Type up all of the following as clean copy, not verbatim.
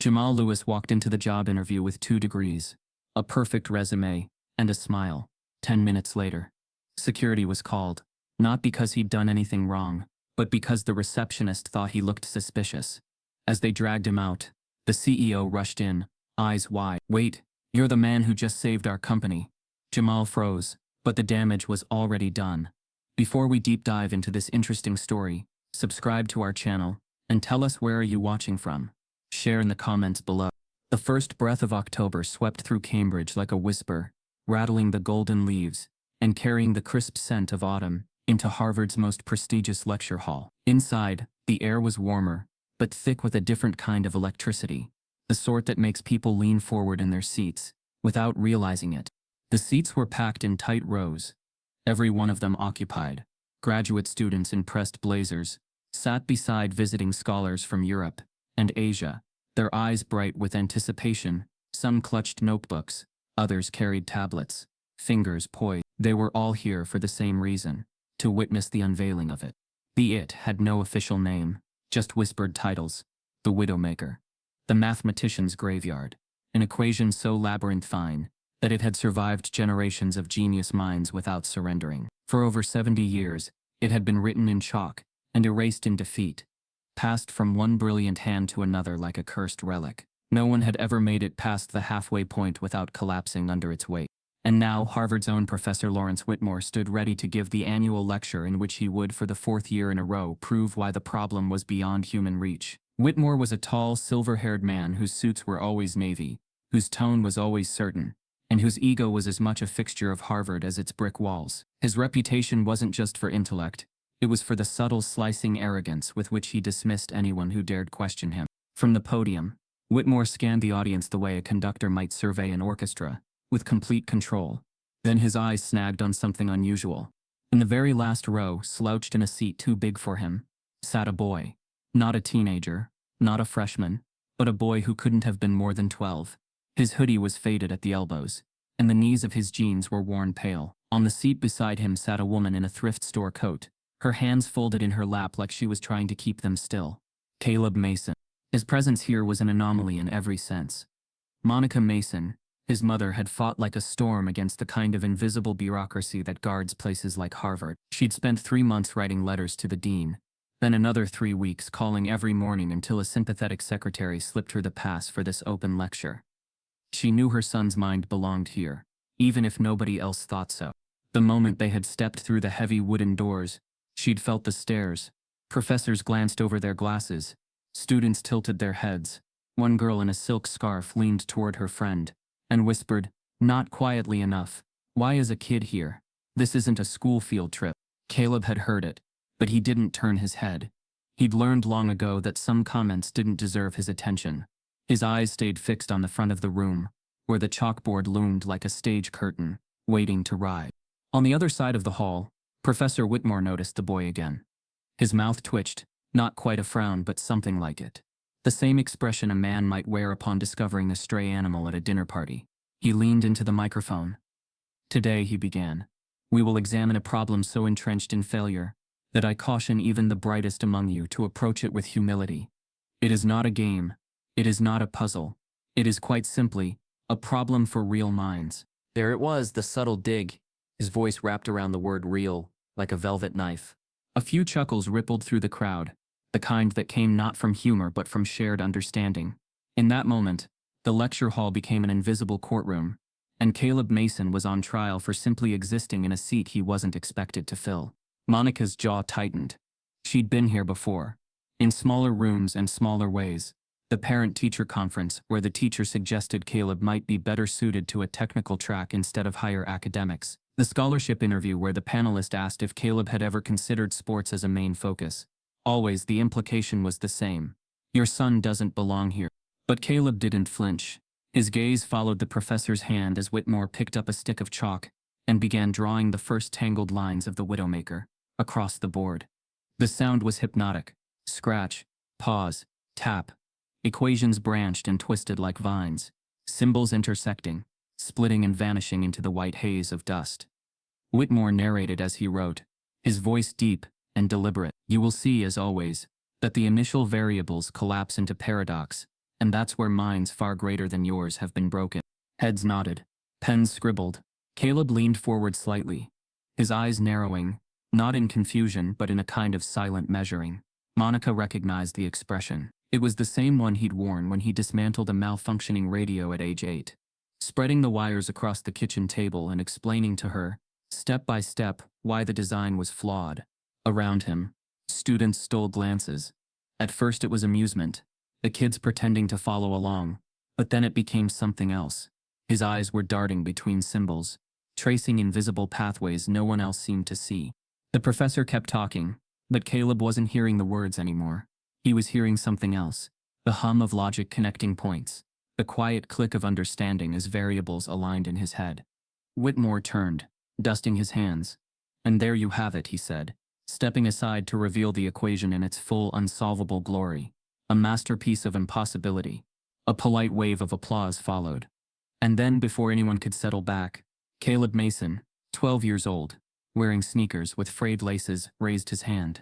Jamal Lewis walked into the job interview with 2 degrees, a perfect resume, and a smile. 10 minutes later, security was called, not because he'd done anything wrong, but because the receptionist thought he looked suspicious. As they dragged him out, the CEO rushed in, eyes wide. "Wait, you're the man who just saved our company." Jamal froze, but the damage was already done. Before we deep dive into this interesting story, subscribe to our channel, and tell us where are you watching from. Share in the comments below. The first breath of October swept through Cambridge like a whisper, rattling the golden leaves, and carrying the crisp scent of autumn into Harvard's most prestigious lecture hall. Inside, the air was warmer, but thick with a different kind of electricity, the sort that makes people lean forward in their seats, without realizing it. The seats were packed in tight rows, every one of them occupied. Graduate students in pressed blazers sat beside visiting scholars from Europe and Asia, their eyes bright with anticipation. Some clutched notebooks, others carried tablets, fingers poised. They were all here for the same reason, to witness the unveiling of it. The "it" had no official name, just whispered titles: the Widowmaker, the Mathematician's Graveyard, an equation so labyrinthine that it had survived generations of genius minds without surrendering. For over 70 years, it had been written in chalk and erased in defeat, passed from one brilliant hand to another like a cursed relic. No one had ever made it past the halfway point without collapsing under its weight. And now Harvard's own Professor Lawrence Whitmore stood ready to give the annual lecture in which he would, for the 4th year in a row, prove why the problem was beyond human reach. Whitmore was a tall, silver-haired man whose suits were always navy, whose tone was always certain, and whose ego was as much a fixture of Harvard as its brick walls. His reputation wasn't just for intellect, it was for the subtle, slicing arrogance with which he dismissed anyone who dared question him. From the podium, Whitmore scanned the audience the way a conductor might survey an orchestra, with complete control. Then his eyes snagged on something unusual. In the very last row, slouched in a seat too big for him, sat a boy. Not a teenager, not a freshman, but a boy who couldn't have been more than 12. His hoodie was faded at the elbows, and the knees of his jeans were worn pale. On the seat beside him sat a woman in a thrift store coat, her hands folded in her lap like she was trying to keep them still. Caleb Mason. His presence here was an anomaly in every sense. Monica Mason, his mother, had fought like a storm against the kind of invisible bureaucracy that guards places like Harvard. She'd spent 3 months writing letters to the dean, then another 3 weeks calling every morning until a sympathetic secretary slipped her the pass for this open lecture. She knew her son's mind belonged here, even if nobody else thought so. The moment they had stepped through the heavy wooden doors, she'd felt the stares. Professors glanced over their glasses. Students tilted their heads. One girl in a silk scarf leaned toward her friend and whispered, not quietly enough, "Why is a kid here? This isn't a school field trip." Caleb had heard it, but he didn't turn his head. He'd learned long ago that some comments didn't deserve his attention. His eyes stayed fixed on the front of the room, where the chalkboard loomed like a stage curtain, waiting to rise. On the other side of the hall, Professor Whitmore noticed the boy again. His mouth twitched, not quite a frown but something like it. The same expression a man might wear upon discovering a stray animal at a dinner party. He leaned into the microphone. "Today," he began, "we will examine a problem so entrenched in failure that I caution even the brightest among you to approach it with humility. It is not a game. It is not a puzzle. It is quite simply a problem for real minds." There it was, the subtle dig. His voice wrapped around the word real, like a velvet knife. A few chuckles rippled through the crowd, the kind that came not from humor but from shared understanding. In that moment, the lecture hall became an invisible courtroom, and Caleb Mason was on trial for simply existing in a seat he wasn't expected to fill. Monica's jaw tightened. She'd been here before, in smaller rooms and smaller ways. The parent-teacher conference, where the teacher suggested Caleb might be better suited to a technical track instead of higher academics. The scholarship interview where the panelist asked if Caleb had ever considered sports as a main focus. Always the implication was the same: your son doesn't belong here. But Caleb didn't flinch. His gaze followed the professor's hand as Whitmore picked up a stick of chalk and began drawing the first tangled lines of the Widowmaker across the board. The sound was hypnotic. Scratch, pause, tap. Equations branched and twisted like vines, symbols intersecting, splitting and vanishing into the white haze of dust. Whitmore narrated as he wrote, his voice deep and deliberate. "You will see, as always, that the initial variables collapse into paradox, And that's where minds far greater than yours have been broken. Heads nodded. Pens scribbled. Caleb leaned forward slightly, his eyes narrowing, not in confusion but in a kind of silent measuring. Monica recognized the expression. It was the same one he'd worn when he dismantled a malfunctioning radio at age 8. Spreading the wires across the kitchen table and explaining to her, step by step, why the design was flawed. Around him, students stole glances. At first it was amusement, the kids pretending to follow along, but then it became something else. His eyes were darting between symbols, tracing invisible pathways no one else seemed to see. The professor kept talking, but Caleb wasn't hearing the words anymore. He was hearing something else, the hum of logic connecting points, the quiet click of understanding as variables aligned in his head. Whitmore turned, dusting his hands. And there you have it, he said, stepping aside to reveal the equation in its full unsolvable glory. A masterpiece of impossibility. A polite wave of applause followed. And then, before anyone could settle back, Caleb Mason, 12 years old, wearing sneakers with frayed laces, raised his hand.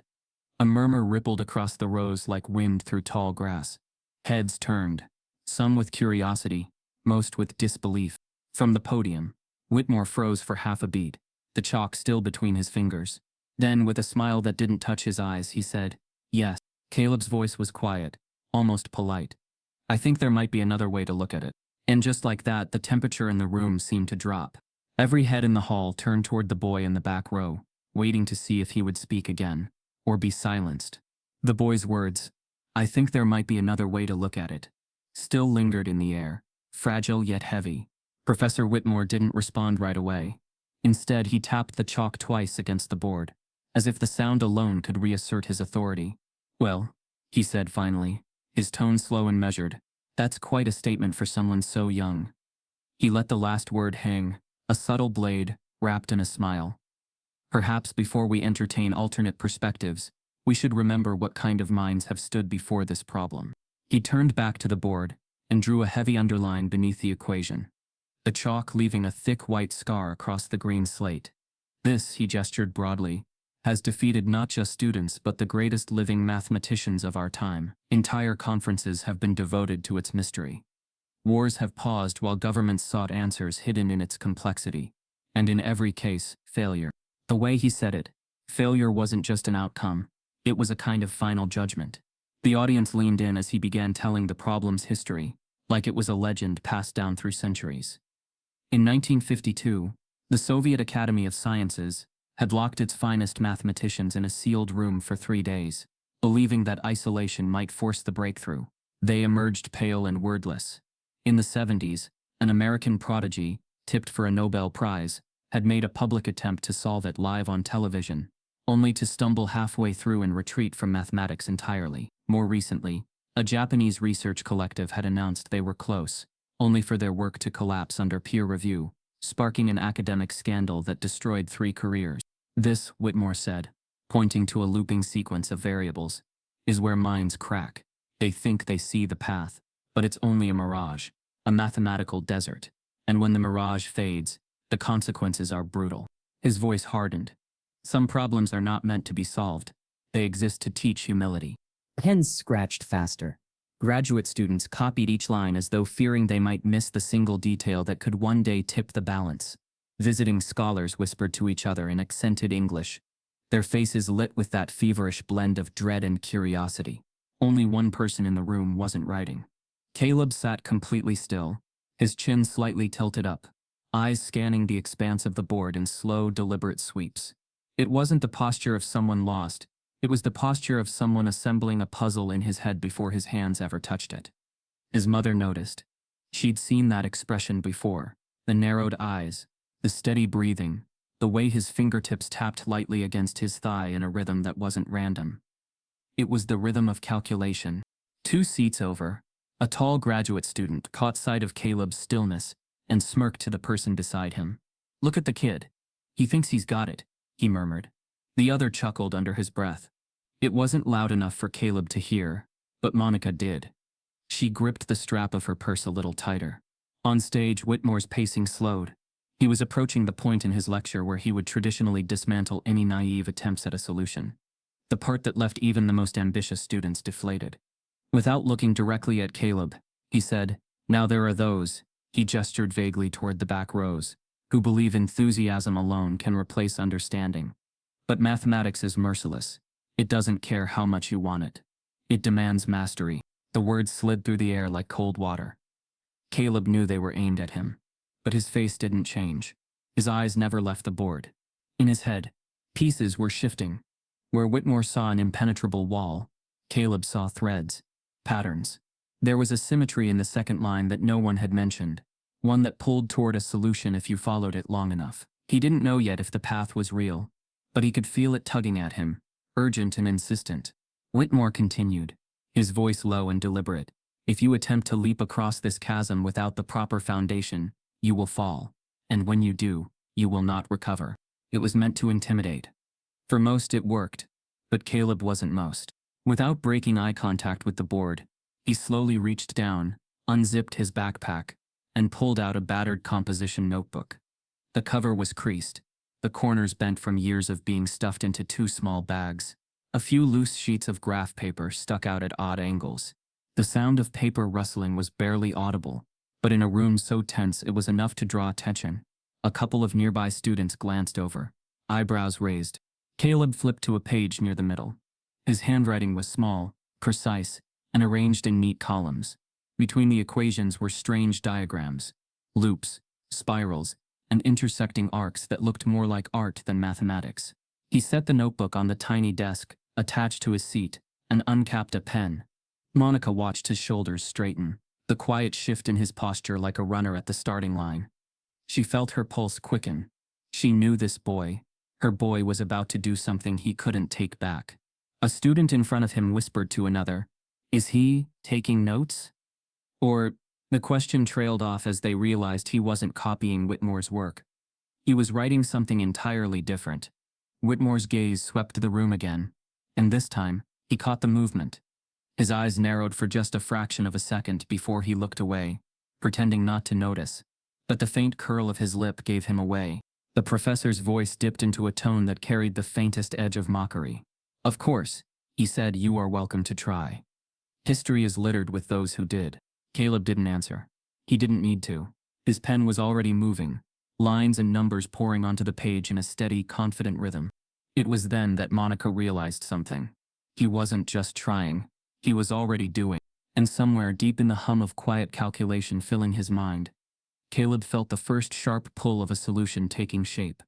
A murmur rippled across the rows like wind through tall grass. Heads turned, some with curiosity, most with disbelief. From the podium, Whitmore froze for half a beat, the chalk still between his fingers. Then, with a smile that didn't touch his eyes, he said, "Yes." Caleb's voice was quiet, almost polite. "I think there might be another way to look at it." And just like that, the temperature in the room seemed to drop. Every head in the hall turned toward the boy in the back row, waiting to see if he would speak again, or be silenced. The boy's words, "I think there might be another way to look at it," still lingered in the air, fragile yet heavy. Professor Whitmore didn't respond right away. Instead, he tapped the chalk twice against the board, as if the sound alone could reassert his authority. "Well," he said finally, his tone slow and measured, "that's quite a statement for someone so young." He let the last word hang, a subtle blade, wrapped in a smile. "Perhaps before we entertain alternate perspectives, we should remember what kind of minds have stood before this problem." He turned back to the board and drew a heavy underline beneath the equation, the chalk leaving a thick white scar across the green slate. "This," he gestured broadly, "has defeated not just students but the greatest living mathematicians of our time. Entire conferences have been devoted to its mystery. Wars have paused while governments sought answers hidden in its complexity. And in every case, failure." The way he said it, failure wasn't just an outcome, it was a kind of final judgment. The audience leaned in as he began telling the problem's history, like it was a legend passed down through centuries. In 1952, the Soviet Academy of Sciences had locked its finest mathematicians in a sealed room for 3 days, believing that isolation might force the breakthrough. They emerged pale and wordless. In the 70s, an American prodigy, tipped for a Nobel Prize, had made a public attempt to solve it live on television, only to stumble halfway through and retreat from mathematics entirely. More recently, a Japanese research collective had announced they were close, only for their work to collapse under peer review, sparking an academic scandal that destroyed 3 careers. "This," Whitmore said, pointing to a looping sequence of variables, "is where minds crack. They think they see the path, but it's only a mirage, a mathematical desert. And when the mirage fades, the consequences are brutal." His voice hardened. "Some problems are not meant to be solved. They exist to teach humility." Pens scratched faster. Graduate students copied each line as though fearing they might miss the single detail that could one day tip the balance. Visiting scholars whispered to each other in accented English, their faces lit with that feverish blend of dread and curiosity. Only one person in the room wasn't writing. Caleb sat completely still, his chin slightly tilted up, eyes scanning the expanse of the board in slow, deliberate sweeps. It wasn't the posture of someone lost, it was the posture of someone assembling a puzzle in his head before his hands ever touched it. His mother noticed. She'd seen that expression before, the narrowed eyes, the steady breathing, the way his fingertips tapped lightly against his thigh in a rhythm that wasn't random. It was the rhythm of calculation. 2 seats over, a tall graduate student caught sight of Caleb's stillness and smirked to the person beside him. "Look at the kid. He thinks he's got it," he murmured. The other chuckled under his breath. It wasn't loud enough for Caleb to hear, but Monica did. She gripped the strap of her purse a little tighter. On stage, Whitmore's pacing slowed. He was approaching the point in his lecture where he would traditionally dismantle any naive attempts at a solution. The part that left even the most ambitious students deflated. Without looking directly at Caleb, he said. Now there are those, he gestured vaguely toward the back rows, who believe enthusiasm alone can replace understanding. But mathematics is merciless. It doesn't care how much you want it. It demands mastery. The words slid through the air like cold water. Caleb knew they were aimed at him. But his face didn't change. His eyes never left the board. In his head, pieces were shifting. Where Whitmore saw an impenetrable wall, Caleb saw threads, patterns. There was a symmetry in the second line that no one had mentioned, one that pulled toward a solution if you followed it long enough. He didn't know yet if the path was real, but he could feel it tugging at him, urgent and insistent. Whitmore continued, his voice low and deliberate. If you attempt to leap across this chasm without the proper foundation, you will fall. And when you do, you will not recover. It was meant to intimidate. For most it worked, but Caleb wasn't most. Without breaking eye contact with the board, he slowly reached down, unzipped his backpack, and pulled out a battered composition notebook. The cover was creased, the corners bent from years of being stuffed into two small bags. A few loose sheets of graph paper stuck out at odd angles. The sound of paper rustling was barely audible, but in a room so tense it was enough to draw attention. A couple of nearby students glanced over, eyebrows raised. Caleb flipped to a page near the middle. His handwriting was small, precise, and arranged in neat columns. Between the equations were strange diagrams, loops, spirals, and intersecting arcs that looked more like art than mathematics. He set the notebook on the tiny desk, attached to his seat, and uncapped a pen. Monica watched his shoulders straighten, the quiet shift in his posture like a runner at the starting line. She felt her pulse quicken. She knew this boy. Her boy was about to do something he couldn't take back. A student in front of him whispered to another, "Is he taking notes?" Or, the question trailed off as they realized he wasn't copying Whitmore's work. He was writing something entirely different. Whitmore's gaze swept the room again, and this time, he caught the movement. His eyes narrowed for just a fraction of a second before he looked away, pretending not to notice. But the faint curl of his lip gave him away. The professor's voice dipped into a tone that carried the faintest edge of mockery. "Of course," he said, "you are welcome to try. History is littered with those who did." Caleb didn't answer. He didn't need to. His pen was already moving, lines and numbers pouring onto the page in a steady, confident rhythm. It was then that Monica realized something. He wasn't just trying, he was already doing. And somewhere deep in the hum of quiet calculation filling his mind, Caleb felt the first sharp pull of a solution taking shape.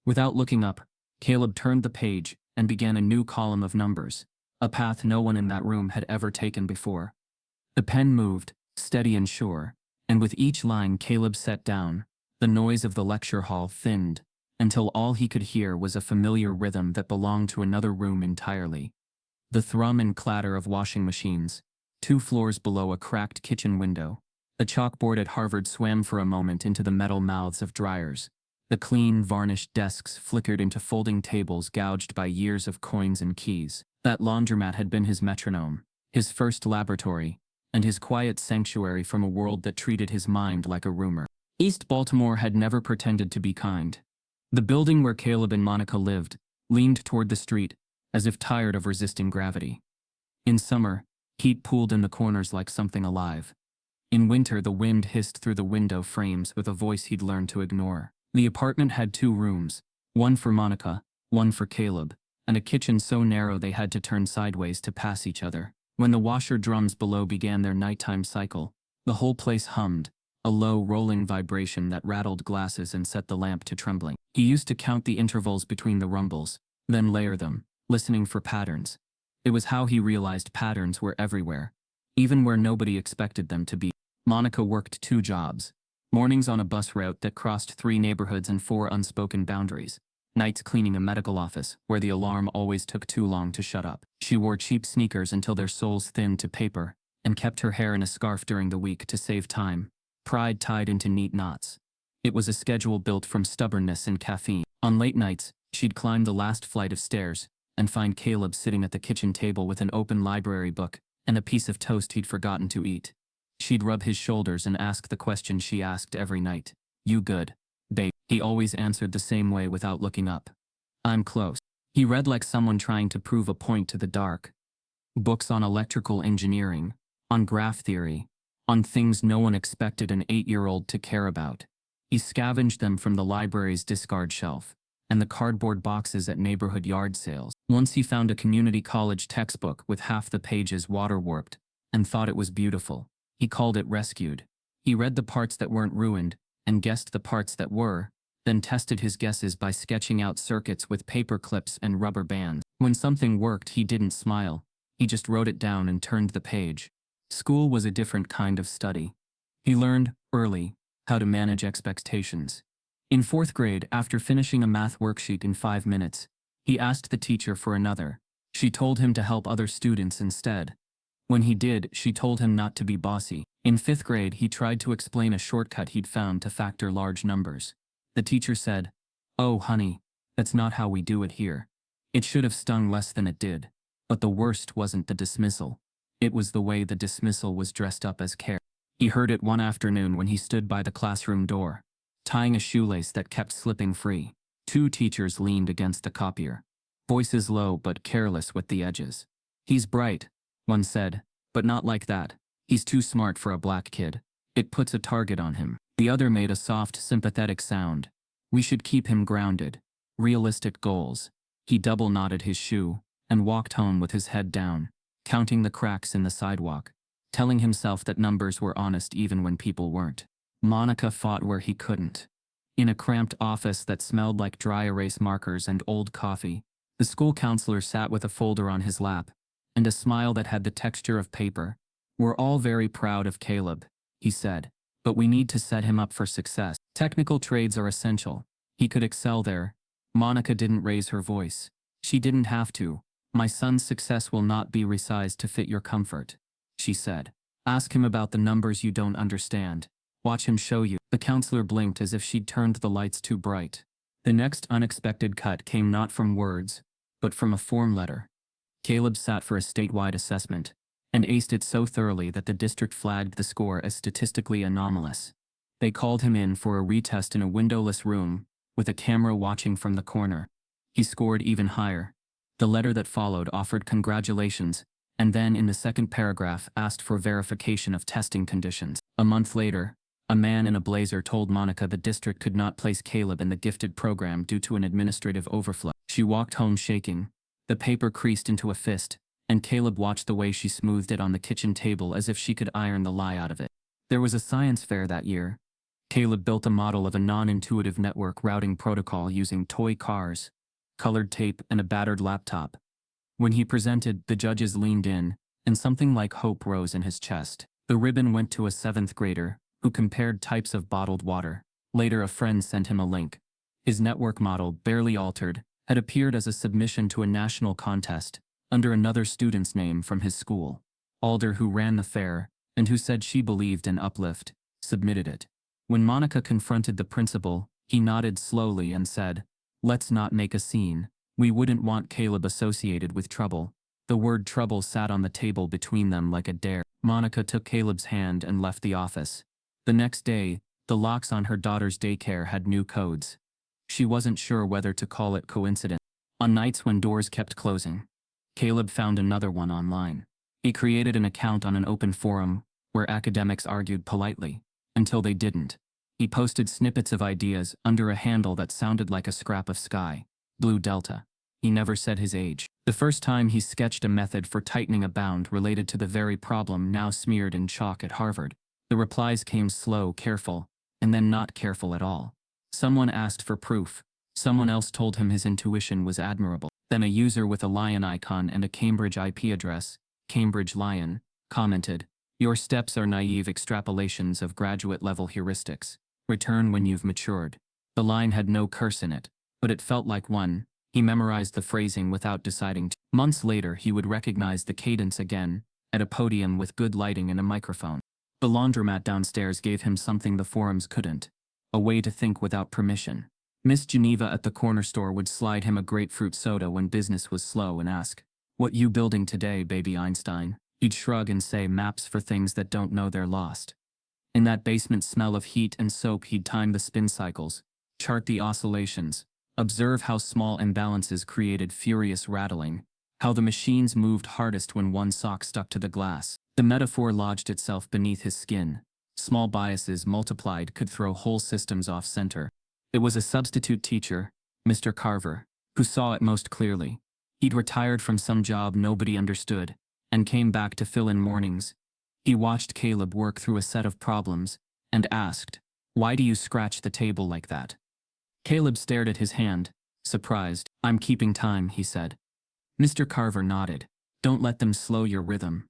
Without looking up, Caleb turned the page and began a new column of numbers, a path no one in that room had ever taken before. The pen moved, steady and sure, and with each line Caleb set down, the noise of the lecture hall thinned, until all he could hear was a familiar rhythm that belonged to another room entirely. The thrum and clatter of washing machines, 2 floors below a cracked kitchen window. The chalkboard at Harvard swam for a moment into the metal mouths of dryers. The clean, varnished desks flickered into folding tables gouged by years of coins and keys. That laundromat had been his metronome, his first laboratory, and his quiet sanctuary from a world that treated his mind like a rumor. East Baltimore had never pretended to be kind. The building where Caleb and Monica lived leaned toward the street, as if tired of resisting gravity. In summer, heat pooled in the corners like something alive. In winter, the wind hissed through the window frames with a voice he'd learned to ignore. The apartment had 2 rooms, one for Monica, one for Caleb, and a kitchen so narrow they had to turn sideways to pass each other. When the washer drums below began their nighttime cycle, the whole place hummed, a low, rolling vibration that rattled glasses and set the lamp to trembling. He used to count the intervals between the rumbles, then layer them, listening for patterns. It was how he realized patterns were everywhere, even where nobody expected them to be. Monica worked 2 jobs. Mornings on a bus route that crossed 3 neighborhoods and 4 unspoken boundaries. Nights cleaning a medical office where the alarm always took too long to shut up. She wore cheap sneakers until their soles thinned to paper, and kept her hair in a scarf during the week to save time, pride tied into neat knots. It was a schedule built from stubbornness and caffeine. On late nights, she'd climb the last flight of stairs and find Caleb sitting at the kitchen table with an open library book and a piece of toast he'd forgotten to eat. She'd rub his shoulders and ask the question she asked every night. "You good, babe?" He always answered the same way without looking up. "I'm close." He read like someone trying to prove a point to the dark. Books on electrical engineering, on graph theory, on things no one expected an 8-year-old to care about. He scavenged them from the library's discard shelf and the cardboard boxes at neighborhood yard sales. Once he found a community college textbook with half the pages water-warped and thought it was beautiful. He called it Rescued. He read the parts that weren't ruined and guessed the parts that were, then tested his guesses by sketching out circuits with paper clips and rubber bands. When something worked, he didn't smile. He just wrote it down and turned the page. School was a different kind of study. He learned, early, how to manage expectations. In 4th grade, after finishing a math worksheet in 5 minutes, he asked the teacher for another. She told him to help other students instead. When he did, she told him not to be bossy. In 5th grade, he tried to explain a shortcut he'd found to factor large numbers. The teacher said, "Oh, honey, that's not how we do it here." It should have stung less than it did. But the worst wasn't the dismissal. It was the way the dismissal was dressed up as care. He heard it one afternoon when he stood by the classroom door, tying a shoelace that kept slipping free. 2 teachers leaned against the copier, voices low but careless with the edges. "He's bright," one said, "but not like that. He's too smart for a black kid. It puts a target on him." The other made a soft, sympathetic sound. "We should keep him grounded. Realistic goals." He double-knotted his shoe and walked home with his head down, counting the cracks in the sidewalk, telling himself that numbers were honest even when people weren't. Monica fought where he couldn't. In a cramped office that smelled like dry erase markers and old coffee, the school counselor sat with a folder on his lap and a smile that had the texture of paper. "We're all very proud of Caleb," he said, "but we need to set him up for success. Technical trades are essential. He could excel there." Monica didn't raise her voice. She didn't have to. "My son's success will not be resized to fit your comfort," she said. "Ask him about the numbers you don't understand. Watch him show you." The counselor blinked as if she'd turned the lights too bright. The next unexpected cut came not from words, but from a form letter. Caleb sat for a statewide assessment, and aced it so thoroughly that the district flagged the score as statistically anomalous. They called him in for a retest in a windowless room, with a camera watching from the corner. He scored even higher. The letter that followed offered congratulations, and then in the second paragraph asked for verification of testing conditions. A month later, a man in a blazer told Monica the district could not place Caleb in the gifted program due to an administrative overflow. She walked home shaking. The paper creased into a fist, and Caleb watched the way she smoothed it on the kitchen table as if she could iron the lie out of it. There was a science fair that year. Caleb built a model of a non-intuitive network routing protocol using toy cars, colored tape, and a battered laptop. When he presented, the judges leaned in, and something like hope rose in his chest. The ribbon went to a 7th grader, who compared types of bottled water. Later, a friend sent him a link. His network model, barely altered, had appeared as a submission to a national contest, under another student's name from his school. Alder, who ran the fair, and who said she believed in uplift, submitted it. When Monica confronted the principal, he nodded slowly and said, "Let's not make a scene. We wouldn't want Caleb associated with trouble." The word trouble sat on the table between them like a dare. Monica took Caleb's hand and left the office. The next day, the locks on her daughter's daycare had new codes. She wasn't sure whether to call it coincidence. On nights when doors kept closing, Caleb found another one online. He created an account on an open forum, where academics argued politely, until they didn't. He posted snippets of ideas under a handle that sounded like a scrap of sky, Blue Delta. He never said his age. The first time he sketched a method for tightening a bound related to the very problem now smeared in chalk at Harvard. The replies came slow, careful, and then not careful at all. Someone asked for proof. Someone else told him his intuition was admirable. Then a user with a lion icon and a Cambridge IP address, Cambridge Lion, commented, "Your steps are naive extrapolations of graduate-level heuristics. Return when you've matured." The line had no curse in it, but it felt like one. He memorized the phrasing without deciding to. Months later, he would recognize the cadence again, at a podium with good lighting and a microphone. The laundromat downstairs gave him something the forums couldn't: a way to think without permission. Miss Geneva at the corner store would slide him a grapefruit soda when business was slow and ask, "What you building today, baby Einstein?" He'd shrug and say, "Maps for things that don't know they're lost." In that basement smell of heat and soap, he'd time the spin cycles, chart the oscillations, observe how small imbalances created furious rattling, how the machines moved hardest when one sock stuck to the glass. The metaphor lodged itself beneath his skin. Small biases multiplied could throw whole systems off center. It was a substitute teacher, Mr. Carver, who saw it most clearly. He'd retired from some job nobody understood, and came back to fill in mornings. He watched Caleb work through a set of problems, and asked, "Why do you scratch the table like that?" Caleb stared at his hand, surprised. "I'm keeping time," he said. Mr. Carver nodded. "Don't let them slow your rhythm."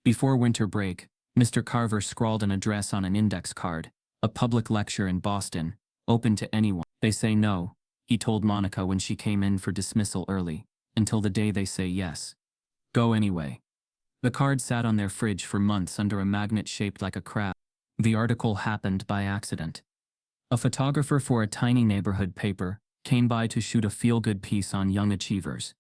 Before winter break, Mr. Carver scrawled an address on an index card, a public lecture in Boston, open to anyone. "They say no," he told Monica when she came in for dismissal early, "until the day they say yes. Go anyway." The card sat on their fridge for months under a magnet shaped like a crab. The article happened by accident. A photographer for a tiny neighborhood paper came by to shoot a feel-good piece on young achievers.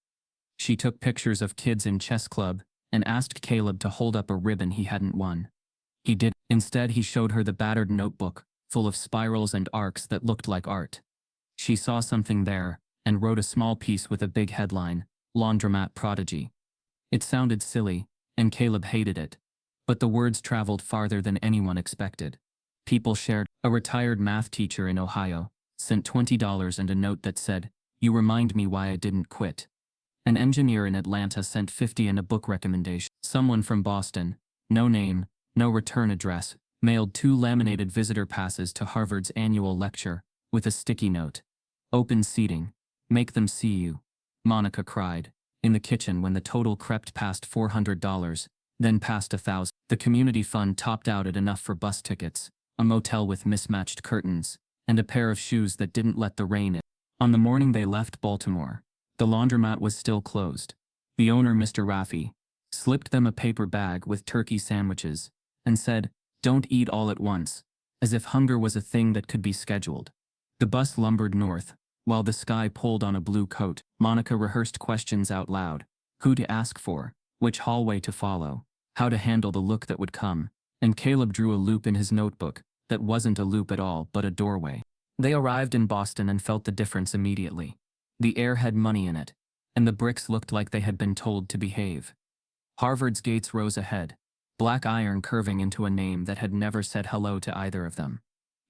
She took pictures of kids in chess club and asked Caleb to hold up a ribbon he hadn't won. He did. Instead, he showed her the battered notebook, full of spirals and arcs that looked like art. She saw something there, and wrote a small piece with a big headline, "Laundromat Prodigy." It sounded silly, and Caleb hated it. But the words traveled farther than anyone expected. People shared. A retired math teacher in Ohio sent $20 and a note that said, "You remind me why I didn't quit." An engineer in Atlanta sent $50 and a book recommendation. Someone from Boston, no name, no return address, mailed 2 laminated visitor passes to Harvard's annual lecture, with a sticky note. "Open seating. Make them see you." Monica cried, in the kitchen when the total crept past $400, then past $1,000. The community fund topped out at enough for bus tickets, a motel with mismatched curtains, and a pair of shoes that didn't let the rain in. On the morning they left Baltimore, the laundromat was still closed. The owner, Mr. Raffi, slipped them a paper bag with turkey sandwiches, and said, "Don't eat all at once," as if hunger was a thing that could be scheduled. The bus lumbered north, while the sky pulled on a blue coat. Monica rehearsed questions out loud: who to ask for, which hallway to follow, how to handle the look that would come, and Caleb drew a loop in his notebook that wasn't a loop at all but a doorway. They arrived in Boston and felt the difference immediately. The air had money in it, and the bricks looked like they had been told to behave. Harvard's gates rose ahead, black iron curving into a name that had never said hello to either of them.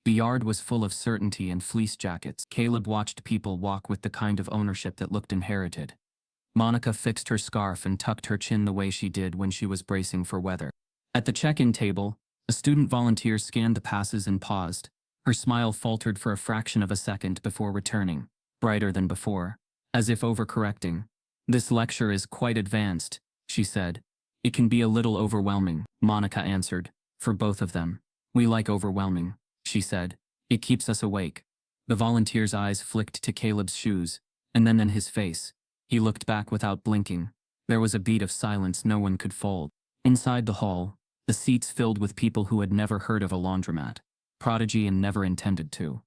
The yard was full of certainty and fleece jackets. Caleb watched people walk with the kind of ownership that looked inherited. Monica fixed her scarf and tucked her chin the way she did when she was bracing for weather. At the check-in table, a student volunteer scanned the passes and paused. Her smile faltered for a fraction of a second before returning, brighter than before, as if overcorrecting. "This lecture is quite advanced," she said. "It can be a little overwhelming," Monica answered, "for both of them." "We like overwhelming," she said. "It keeps us awake." The volunteer's eyes flicked to Caleb's shoes, and then his face. He looked back without blinking. There was a beat of silence no one could fold. Inside the hall, the seats filled with people who had never heard of a laundromat, prodigy, and never intended to.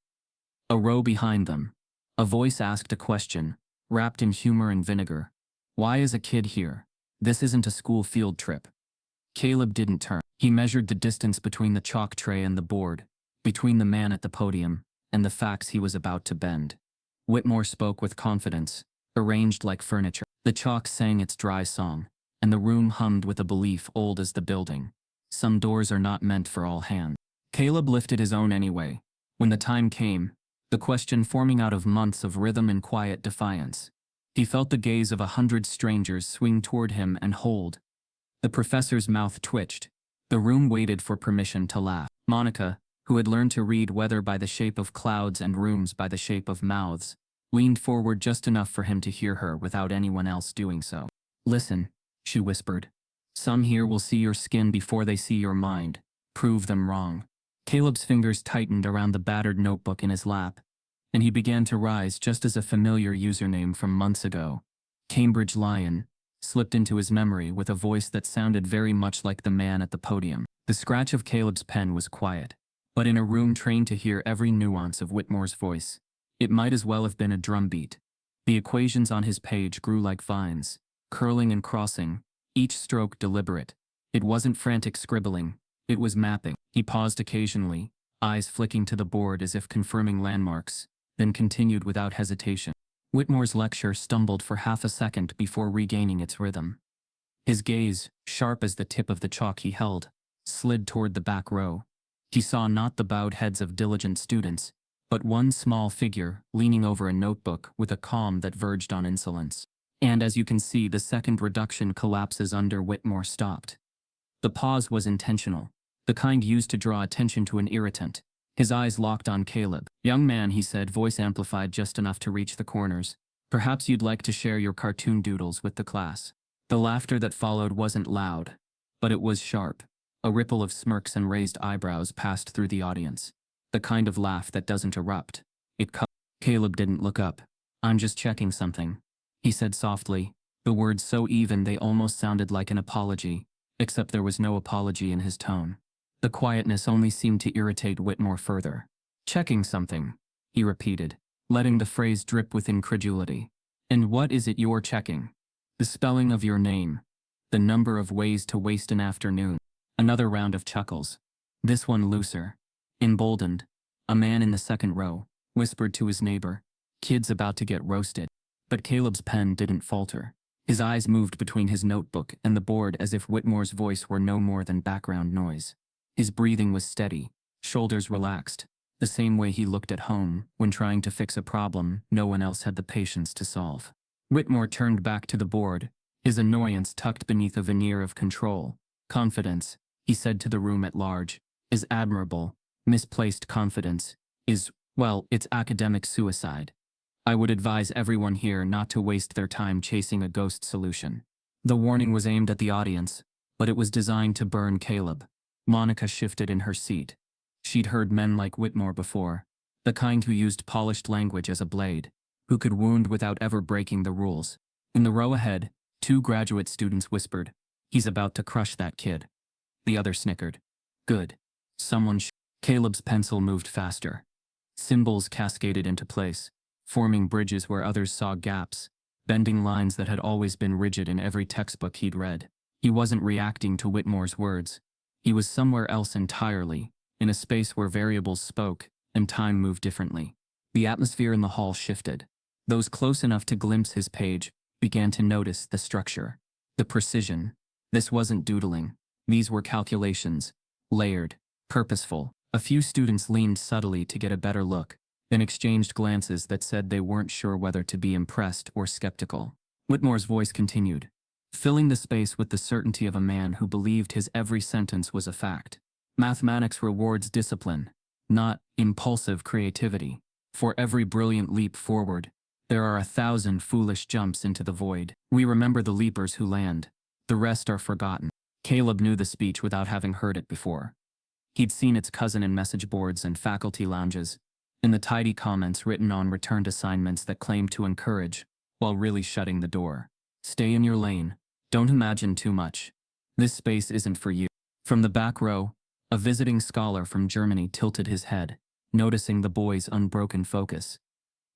A row behind them, a voice asked a question, wrapped in humor and vinegar. "Why is a kid here? This isn't a school field trip." Caleb didn't turn. He measured the distance between the chalk tray and the board, between the man at the podium and the facts he was about to bend. Whitmore spoke with confidence, arranged like furniture. The chalk sang its dry song, and the room hummed with a belief old as the building. Some doors are not meant for all hands. Caleb lifted his own anyway. When the time came, the question forming out of months of rhythm and quiet defiance. He felt the gaze of 100 strangers swing toward him and hold. The professor's mouth twitched. The room waited for permission to laugh. Monica, who had learned to read weather by the shape of clouds and rooms by the shape of mouths, leaned forward just enough for him to hear her without anyone else doing so. "Listen," she whispered. "Some here will see your skin before they see your mind. Prove them wrong." Caleb's fingers tightened around the battered notebook in his lap, and he began to rise just as a familiar username from months ago, Cambridge Lion, slipped into his memory with a voice that sounded very much like the man at the podium. The scratch of Caleb's pen was quiet, but in a room trained to hear every nuance of Whitmore's voice, it might as well have been a drumbeat. The equations on his page grew like vines, curling and crossing, each stroke deliberate. It wasn't frantic scribbling, it was mapping. He paused occasionally, eyes flicking to the board as if confirming landmarks, then continued without hesitation. Whitmore's lecture stumbled for half a second before regaining its rhythm. His gaze, sharp as the tip of the chalk he held, slid toward the back row. He saw not the bowed heads of diligent students, but one small figure leaning over a notebook with a calm that verged on insolence. And as you can see, the second reduction collapses under Whitmore stopped. The pause was intentional, the kind used to draw attention to an irritant. His eyes locked on Caleb. "Young man," he said, voice amplified just enough to reach the corners. "Perhaps you'd like to share your cartoon doodles with the class." The laughter that followed wasn't loud, but it was sharp. A ripple of smirks and raised eyebrows passed through the audience. The kind of laugh that doesn't erupt. Caleb didn't look up. "I'm just checking something," he said softly, the words so even they almost sounded like an apology, except there was no apology in his tone. The quietness only seemed to irritate Whitmore further. "Checking something," he repeated, letting the phrase drip with incredulity. "And what is it you're checking?" "The spelling of your name. The number of ways to waste an afternoon." Another round of chuckles. This one looser. Emboldened, a man in the second row whispered to his neighbor, "Kid's about to get roasted." But Caleb's pen didn't falter. His eyes moved between his notebook and the board as if Whitmore's voice were no more than background noise. His breathing was steady, shoulders relaxed, the same way he looked at home when trying to fix a problem no one else had the patience to solve. Whitmore turned back to the board, his annoyance tucked beneath a veneer of control. "Confidence," he said to the room at large, "is admirable. Misplaced confidence is, well, it's academic suicide. I would advise everyone here not to waste their time chasing a ghost solution." The warning was aimed at the audience, but it was designed to burn Caleb. Monica shifted in her seat. She'd heard men like Whitmore before, the kind who used polished language as a blade, who could wound without ever breaking the rules. In the row ahead, two graduate students whispered, "He's about to crush that kid." The other snickered. "Good." Caleb's pencil moved faster. Symbols cascaded into place, forming bridges where others saw gaps, bending lines that had always been rigid in every textbook he'd read. He wasn't reacting to Whitmore's words. He was somewhere else entirely, in a space where variables spoke and time moved differently. The atmosphere in the hall shifted. Those close enough to glimpse his page began to notice the structure, the precision. This wasn't doodling. These were calculations, layered, purposeful. A few students leaned subtly to get a better look, then exchanged glances that said they weren't sure whether to be impressed or skeptical. Whitmore's voice continued, filling the space with the certainty of a man who believed his every sentence was a fact. "Mathematics rewards discipline, not impulsive creativity. For every brilliant leap forward, there are 1,000 foolish jumps into the void. We remember the leapers who land. The rest are forgotten." Caleb knew the speech without having heard it before. He'd seen its cousin in message boards and faculty lounges, in the tidy comments written on returned assignments that claimed to encourage, while really shutting the door. "Stay in your lane. Don't imagine too much. This space isn't for you." From the back row, a visiting scholar from Germany tilted his head, noticing the boy's unbroken focus.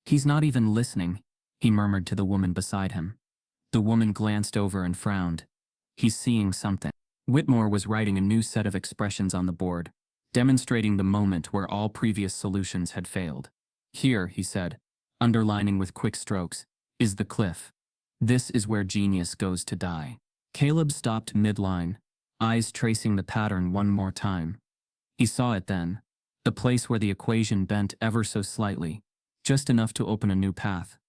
"He's not even listening," he murmured to the woman beside him. The woman glanced over and frowned. "He's seeing something." Whitmore was writing a new set of expressions on the board, demonstrating the moment where all previous solutions had failed. "Here," he said, underlining with quick strokes, "is the cliff. This is where genius goes to die." Caleb stopped midline, eyes tracing the pattern one more time. He saw it then, the place where the equation bent ever so slightly, just enough to open a new path.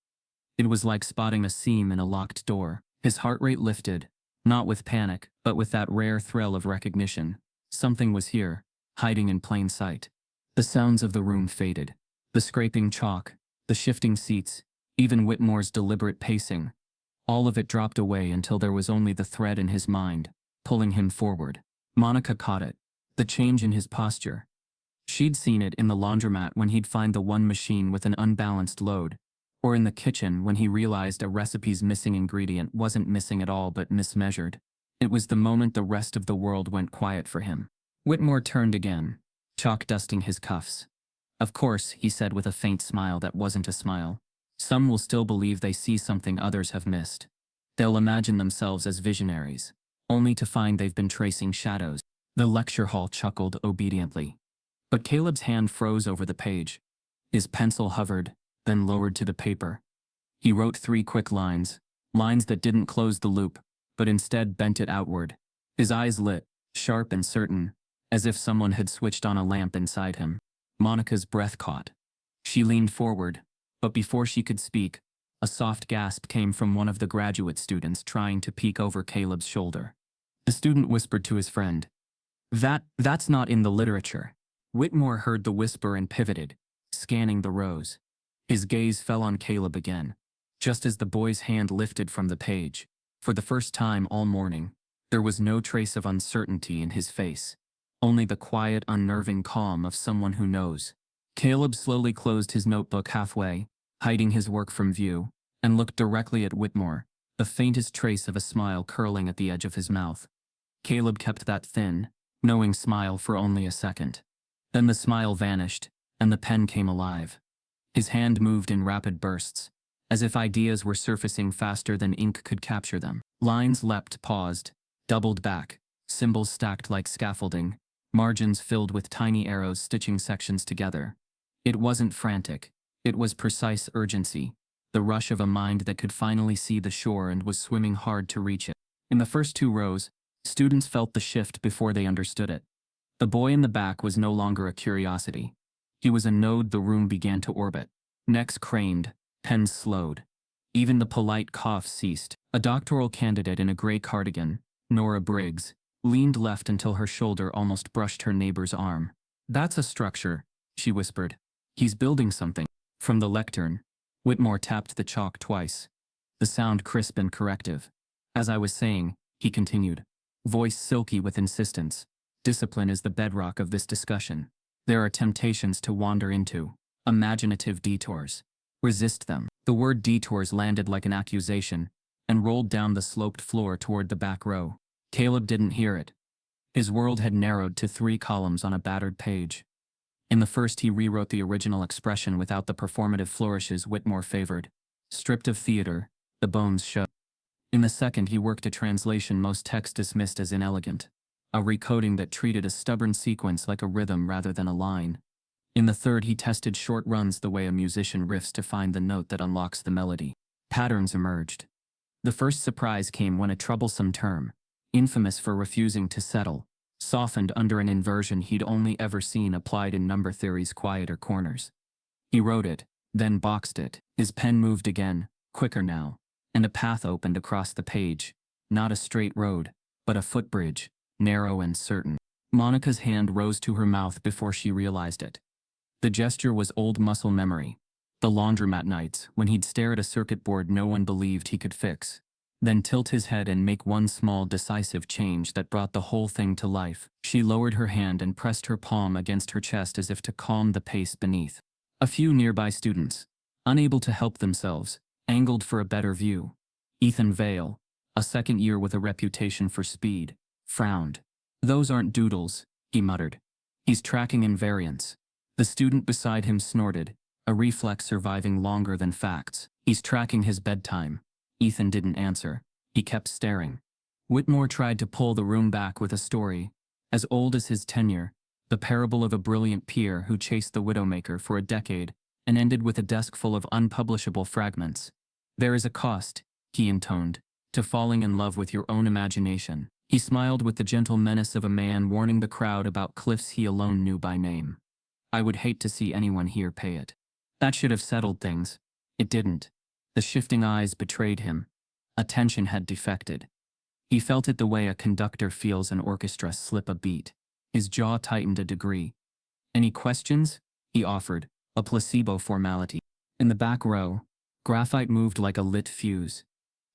It was like spotting a seam in a locked door. His heart rate lifted, not with panic, but with that rare thrill of recognition. Something was here, hiding in plain sight. The sounds of the room faded. The scraping chalk, the shifting seats, even Whitmore's deliberate pacing. All of it dropped away until there was only the thread in his mind, pulling him forward. Monica caught it, the change in his posture. She'd seen it in the laundromat when he'd find the one machine with an unbalanced load, or in the kitchen when he realized a recipe's missing ingredient wasn't missing at all but mismeasured. It was the moment the rest of the world went quiet for him. Whitmore turned again, chalk dusting his cuffs. "Of course," he said with a faint smile that wasn't a smile. "Some will still believe they see something others have missed. They'll imagine themselves as visionaries, only to find they've been tracing shadows." The lecture hall chuckled obediently. But Caleb's hand froze over the page. His pencil hovered, then lowered to the paper. He wrote 3 quick lines, lines that didn't close the loop, but instead bent it outward. His eyes lit, sharp and certain, as if someone had switched on a lamp inside him. Monica's breath caught. She leaned forward, but before she could speak, a soft gasp came from one of the graduate students trying to peek over Caleb's shoulder. The student whispered to his friend, That's not in the literature." Whitmore heard the whisper and pivoted, scanning the rows. His gaze fell on Caleb again, just as the boy's hand lifted from the page. For the first time all morning, there was no trace of uncertainty in his face, only the quiet, unnerving calm of someone who knows. Caleb slowly closed his notebook halfway, hiding his work from view, and looked directly at Whitmore, the faintest trace of a smile curling at the edge of his mouth. Caleb kept that thin, knowing smile for only a second. Then the smile vanished, and the pen came alive. His hand moved in rapid bursts, as if ideas were surfacing faster than ink could capture them. Lines leapt, paused, doubled back, symbols stacked like scaffolding, margins filled with tiny arrows stitching sections together. It wasn't frantic. It was precise urgency, the rush of a mind that could finally see the shore and was swimming hard to reach it. In the first 2 rows, students felt the shift before they understood it. The boy in the back was no longer a curiosity. He was a node the room began to orbit. Necks craned, pens slowed. Even the polite cough ceased. A doctoral candidate in a gray cardigan, Nora Briggs, leaned left until her shoulder almost brushed her neighbor's arm. "That's a structure," she whispered. "He's building something." From the lectern, Whitmore tapped the chalk twice, the sound crisp and corrective. "As I was saying," he continued, voice silky with insistence, "discipline is the bedrock of this discussion. There are temptations to wander into, imaginative detours. Resist them." The word detours landed like an accusation and rolled down the sloped floor toward the back row. Caleb didn't hear it. His world had narrowed to 3 columns on a battered page. In the first, he rewrote the original expression without the performative flourishes Whitmore favored. Stripped of theater, the bones showed. In the second, he worked a translation most texts dismissed as inelegant, a recoding that treated a stubborn sequence like a rhythm rather than a line. In the third, he tested short runs the way a musician riffs to find the note that unlocks the melody. Patterns emerged. The first surprise came when a troublesome term, infamous for refusing to settle, softened under an inversion he'd only ever seen applied in number theory's quieter corners. He wrote it, then boxed it. His pen moved again, quicker now, and a path opened across the page, not a straight road, but a footbridge, narrow and certain. Monica's hand rose to her mouth before she realized it. The gesture was old muscle memory, the laundromat nights when he'd stare at a circuit board no one believed he could fix, then tilt his head and make one small decisive change that brought the whole thing to life. She lowered her hand and pressed her palm against her chest as if to calm the pace beneath. A few nearby students, unable to help themselves, angled for a better view. Ethan Vale, a second year with a reputation for speed, frowned. "Those aren't doodles," he muttered. "He's tracking invariance." The student beside him snorted, a reflex surviving longer than facts. "He's tracking his bedtime." Ethan didn't answer. He kept staring. Whitmore tried to pull the room back with a story, as old as his tenure, the parable of a brilliant peer who chased the widowmaker for a decade and ended with a desk full of unpublishable fragments. "There is a cost," he intoned, "to falling in love with your own imagination." He smiled with the gentle menace of a man warning the crowd about cliffs he alone knew by name. "I would hate to see anyone here pay it." That should have settled things. It didn't. The shifting eyes betrayed him. Attention had defected. He felt it the way a conductor feels an orchestra slip a beat. His jaw tightened a degree. "Any questions?" he offered, a placebo formality. In the back row, graphite moved like a lit fuse.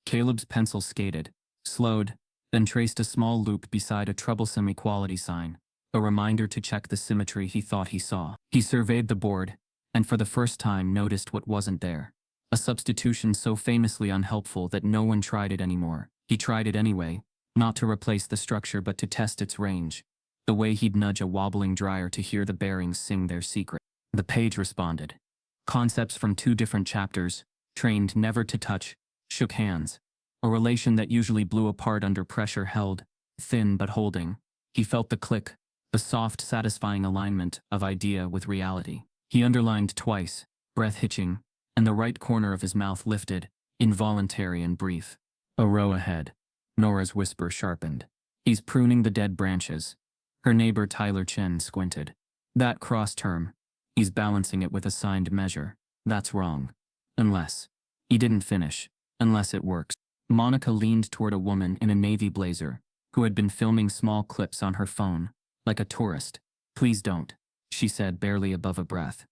Caleb's pencil skated, slowed, then traced a small loop beside a troublesome equality sign, a reminder to check the symmetry he thought he saw. He surveyed the board, and for the first time noticed what wasn't there. A substitution so famously unhelpful that no one tried it anymore. He tried it anyway, not to replace the structure but to test its range, the way he'd nudge a wobbling dryer to hear the bearings sing their secret. The page responded. Concepts from 2 different chapters, trained never to touch, shook hands. A relation that usually blew apart under pressure held, thin but holding. He felt the click, the soft, satisfying alignment of idea with reality. He underlined twice, breath hitching, and the right corner of his mouth lifted, involuntary and brief. A row ahead. Nora's whisper sharpened. He's pruning the dead branches. Her neighbor Tyler Chen squinted. That cross term. He's balancing it with a signed measure. That's wrong. Unless. He didn't finish. Unless it works. Monica leaned toward a woman in a navy blazer, who had been filming small clips on her phone, like a tourist. Please don't, she said barely above a breath.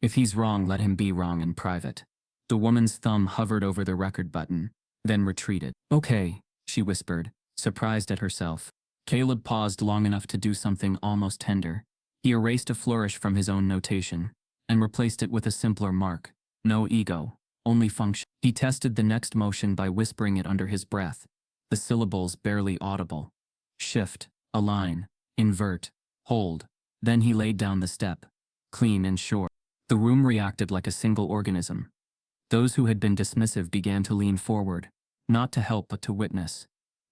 If he's wrong, let him be wrong in private. The woman's thumb hovered over the record button, then retreated. Okay, she whispered, surprised at herself. Caleb paused long enough to do something almost tender. He erased a flourish from his own notation, and replaced it with a simpler mark. No ego, only function. He tested the next motion by whispering it under his breath, the syllables barely audible. Shift, align, invert, hold. Then he laid down the step, clean and sure. The room reacted like a single organism. Those who had been dismissive began to lean forward, not to help but to witness.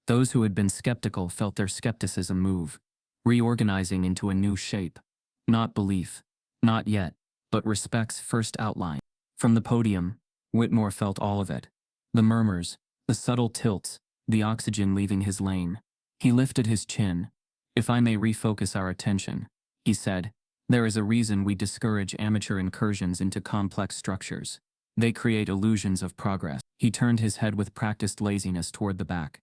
Those who had been skeptical felt their skepticism move, reorganizing into a new shape. Not belief, not yet, but respect's first outline. From the podium, Whitmore felt all of it. The murmurs, the subtle tilts, the oxygen leaving his lane. He lifted his chin. If I may refocus our attention, he said, there is a reason we discourage amateur incursions into complex structures. They create illusions of progress. He turned his head with practiced laziness toward the back.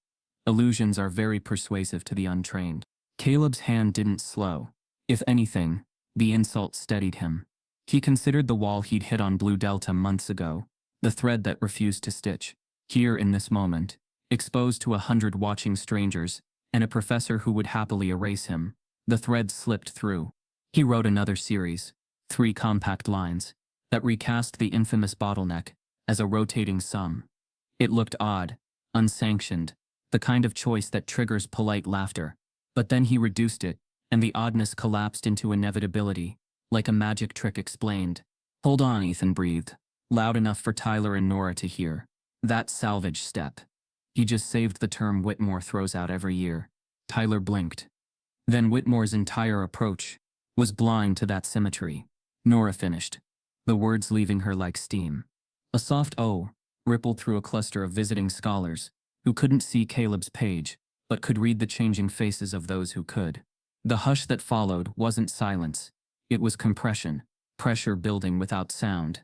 Illusions are very persuasive to the untrained. Caleb's hand didn't slow. If anything, the insult steadied him. He considered the wall he'd hit on Blue Delta months ago, the thread that refused to stitch. Here in this moment, exposed to 100 watching strangers, and a professor who would happily erase him, the thread slipped through. He wrote another series, 3 compact lines, that recast the infamous bottleneck as a rotating sum. It looked odd, unsanctioned, the kind of choice that triggers polite laughter. But then he reduced it, and the oddness collapsed into inevitability, like a magic trick explained. Hold on, Ethan breathed, loud enough for Tyler and Nora to hear. That salvage step. He just saved the term Whitmore throws out every year. Tyler blinked. Then Whitmore's entire approach was blind to that symmetry. Nora finished, the words leaving her like steam. A soft "oh" rippled through a cluster of visiting scholars who couldn't see Caleb's page, but could read the changing faces of those who could. The hush that followed wasn't silence. It was compression, pressure building without sound.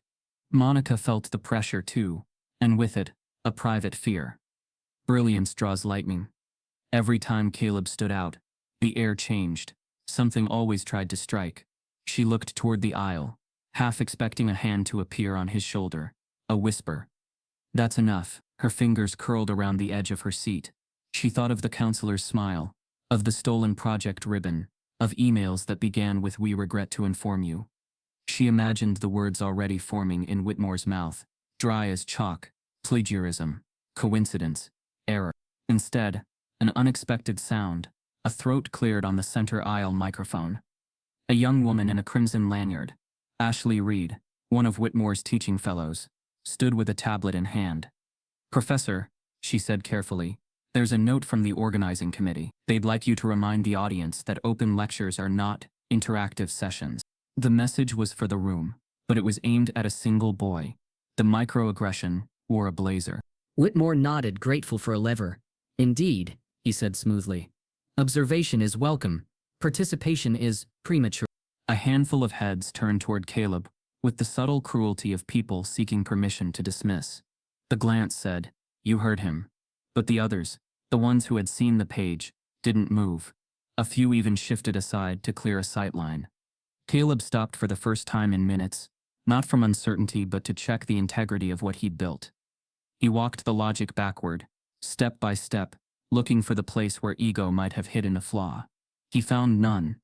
Monica felt the pressure too, and with it, a private fear. Brilliance draws lightning. Every time Caleb stood out, the air changed. Something always tried to strike. She looked toward the aisle, half expecting a hand to appear on his shoulder. A whisper. That's enough. Her fingers curled around the edge of her seat. She thought of the counselor's smile, of the stolen project ribbon, of emails that began with "We regret to inform you." She imagined the words already forming in Whitmore's mouth, dry as chalk, plagiarism, coincidence, error. Instead, an unexpected sound. A throat cleared on the center aisle microphone. A young woman in a crimson lanyard, Ashley Reed, one of Whitmore's teaching fellows, stood with a tablet in hand. Professor, she said carefully, there's a note from the organizing committee. They'd like you to remind the audience that open lectures are not interactive sessions. The message was for the room, but it was aimed at a single boy. The microaggression wore a blazer. Whitmore nodded, grateful for a lever. Indeed, he said smoothly. Observation is welcome. Participation is premature. A handful of heads turned toward Caleb, with the subtle cruelty of people seeking permission to dismiss. The glance said, "You heard him." But the others, the ones who had seen the page, didn't move. A few even shifted aside to clear a sightline. Caleb stopped for the first time in minutes, not from uncertainty but to check the integrity of what he'd built. He walked the logic backward, step by step, looking for the place where ego might have hidden a flaw. He found none.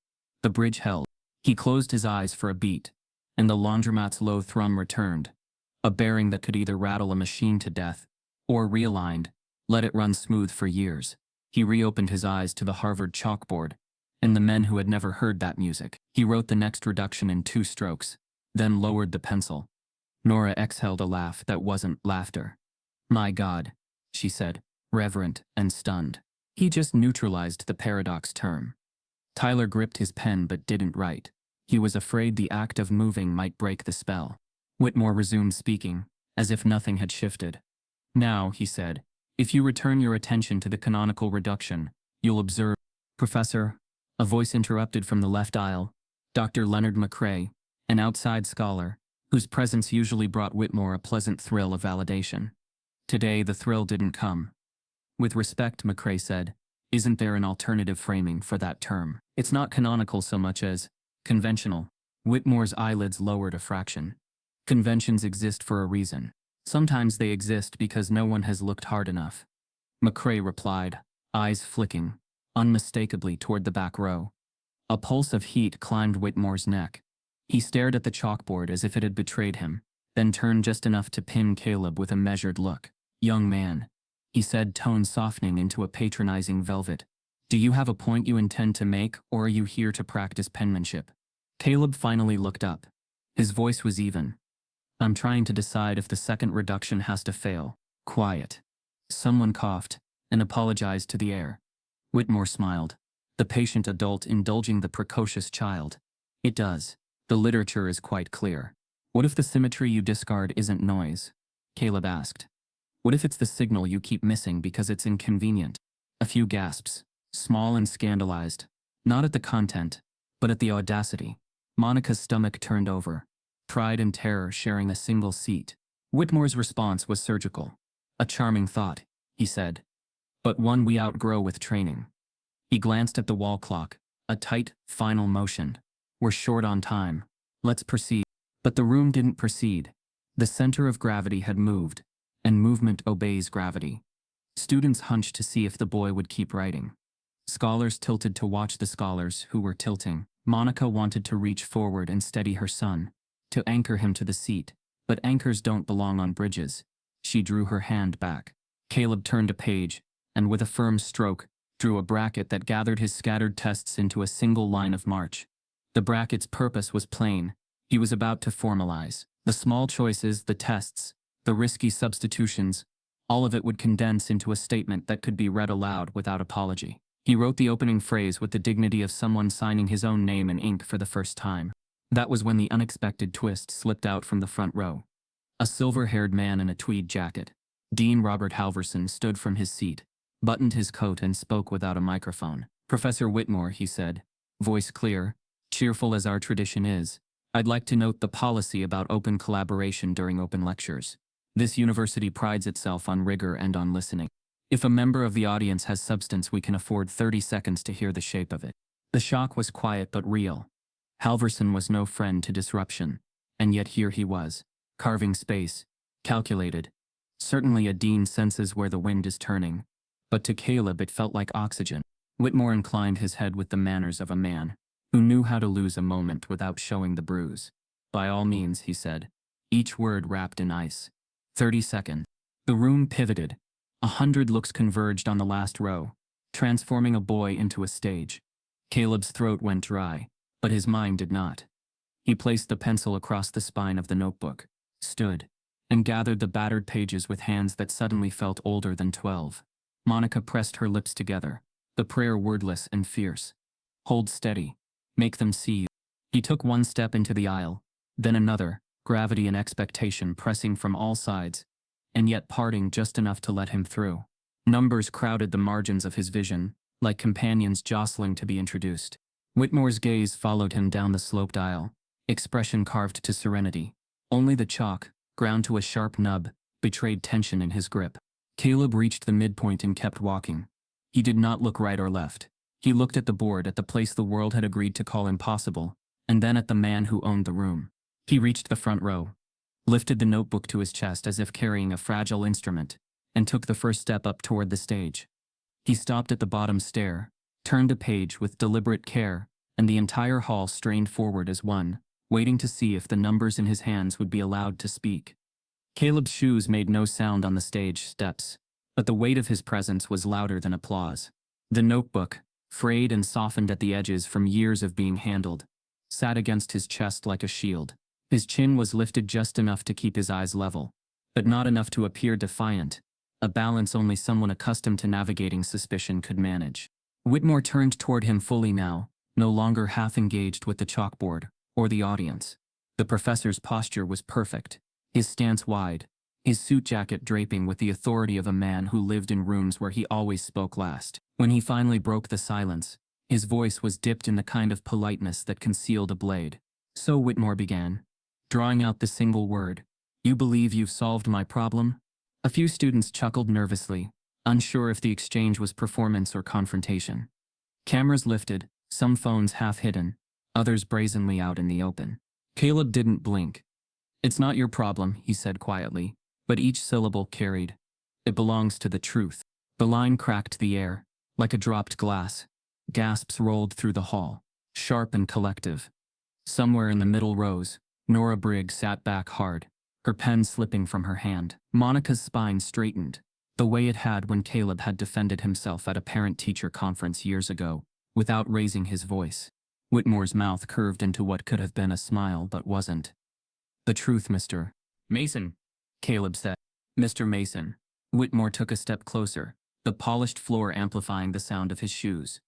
The bridge held. He closed his eyes for a beat, and the laundromat's low thrum returned, a bearing that could either rattle a machine to death, or realigned, let it run smooth for years. He reopened his eyes to the Harvard chalkboard, and the men who had never heard that music. He wrote the next reduction in 2 strokes, then lowered the pencil. Nora exhaled a laugh that wasn't laughter. "My God," she said, reverent and stunned. He just neutralized the paradox term. Tyler gripped his pen but didn't write. He was afraid the act of moving might break the spell. Whitmore resumed speaking, as if nothing had shifted. "Now," he said, If you return your attention to the canonical reduction, you'll observe, Professor, a voice interrupted from the left aisle, Dr. Leonard McCrae, an outside scholar, whose presence usually brought Whitmore a pleasant thrill of validation. Today the thrill didn't come. With respect, McCrae said, isn't there an alternative framing for that term? It's not canonical so much as conventional. Whitmore's eyelids lowered a fraction. Conventions exist for a reason. Sometimes they exist because no one has looked hard enough. McCrae replied, eyes flicking, unmistakably toward the back row. A pulse of heat climbed Whitmore's neck. He stared at the chalkboard as if it had betrayed him, then turned just enough to pin Caleb with a measured look. Young man, he said, tone softening into a patronizing velvet. Do you have a point you intend to make, or are you here to practice penmanship? Caleb finally looked up. His voice was even. I'm trying to decide if the second reduction has to fail. Quiet. Someone coughed and apologized to the air. Whitmore smiled. The patient adult indulging the precocious child. It does. The literature is quite clear. What if the symmetry you discard isn't noise? Caleb asked. What if it's the signal you keep missing because it's inconvenient? A few gasps, small and scandalized. Not at the content, but at the audacity. Monica's stomach turned over. Pride and terror sharing a single seat. Whitmore's response was surgical. A charming thought, he said. But one we outgrow with training. He glanced at the wall clock, a tight, final motion. We're short on time. Let's proceed. But the room didn't proceed. The center of gravity had moved, and movement obeys gravity. Students hunched to see if the boy would keep writing. Scholars tilted to watch the scholars who were tilting. Monica wanted to reach forward and steady her son, to anchor him to the seat, but anchors don't belong on bridges. She drew her hand back. Caleb turned a page, and with a firm stroke, drew a bracket that gathered his scattered tests into a single line of march. The bracket's purpose was plain. He was about to formalize. The small choices, the tests, the risky substitutions, all of it would condense into a statement that could be read aloud without apology. He wrote the opening phrase with the dignity of someone signing his own name in ink for the first time. That was when the unexpected twist slipped out from the front row. A silver-haired man in a tweed jacket. Dean Robert Halverson stood from his seat, buttoned his coat and spoke without a microphone. Professor Whitmore, he said, voice clear, cheerful as our tradition is, I'd like to note the policy about open collaboration during open lectures. This university prides itself on rigor and on listening. If a member of the audience has substance, we can afford 30 seconds to hear the shape of it. The shock was quiet but real. Halverson was no friend to disruption, and yet here he was, carving space, calculated. Certainly a dean senses where the wind is turning, but to Caleb it felt like oxygen. Whitmore inclined his head with the manners of a man who knew how to lose a moment without showing the bruise. By all means, he said, each word wrapped in ice. 30 seconds. The room pivoted. 100 looks converged on the last row, transforming a boy into a stage. Caleb's throat went dry, but his mind did not. He placed the pencil across the spine of the notebook, stood, and gathered the battered pages with hands that suddenly felt older than 12. Monica pressed her lips together, the prayer wordless and fierce. Hold steady. Make them see you. He took one step into the aisle, then another, gravity and expectation pressing from all sides, and yet parting just enough to let him through. Numbers crowded the margins of his vision, like companions jostling to be introduced. Whitmore's gaze followed him down the sloped aisle, expression carved to serenity. Only the chalk, ground to a sharp nub, betrayed tension in his grip. Caleb reached the midpoint and kept walking. He did not look right or left. He looked at the board, at the place the world had agreed to call impossible, and then at the man who owned the room. He reached the front row, lifted the notebook to his chest as if carrying a fragile instrument, and took the first step up toward the stage. He stopped at the bottom stair, turned a page with deliberate care, and the entire hall strained forward as one, waiting to see if the numbers in his hands would be allowed to speak. Caleb's shoes made no sound on the stage steps, but the weight of his presence was louder than applause. The notebook, frayed and softened at the edges from years of being handled, sat against his chest like a shield. His chin was lifted just enough to keep his eyes level, but not enough to appear defiant, a balance only someone accustomed to navigating suspicion could manage. Whitmore turned toward him fully now, no longer half engaged with the chalkboard or the audience. The professor's posture was perfect, his stance wide, his suit jacket draping with the authority of a man who lived in rooms where he always spoke last. When he finally broke the silence, his voice was dipped in the kind of politeness that concealed a blade. So Whitmore began, drawing out the single word, "You believe you've solved my problem?" A few students chuckled nervously, unsure if the exchange was performance or confrontation. Cameras lifted, some phones half hidden, others brazenly out in the open. Caleb didn't blink. "It's not your problem," he said quietly, but each syllable carried. "It belongs to the truth." The line cracked the air, like a dropped glass. Gasps rolled through the hall, sharp and collective. Somewhere in the middle rows, Nora Briggs sat back hard, her pen slipping from her hand. Monica's spine straightened, the way it had when Caleb had defended himself at a parent-teacher conference years ago, without raising his voice. Whitmore's mouth curved into what could have been a smile but wasn't. "The truth, Mr. Mason," Caleb said. "Mr. Mason." Whitmore took a step closer, the polished floor amplifying the sound of his shoes.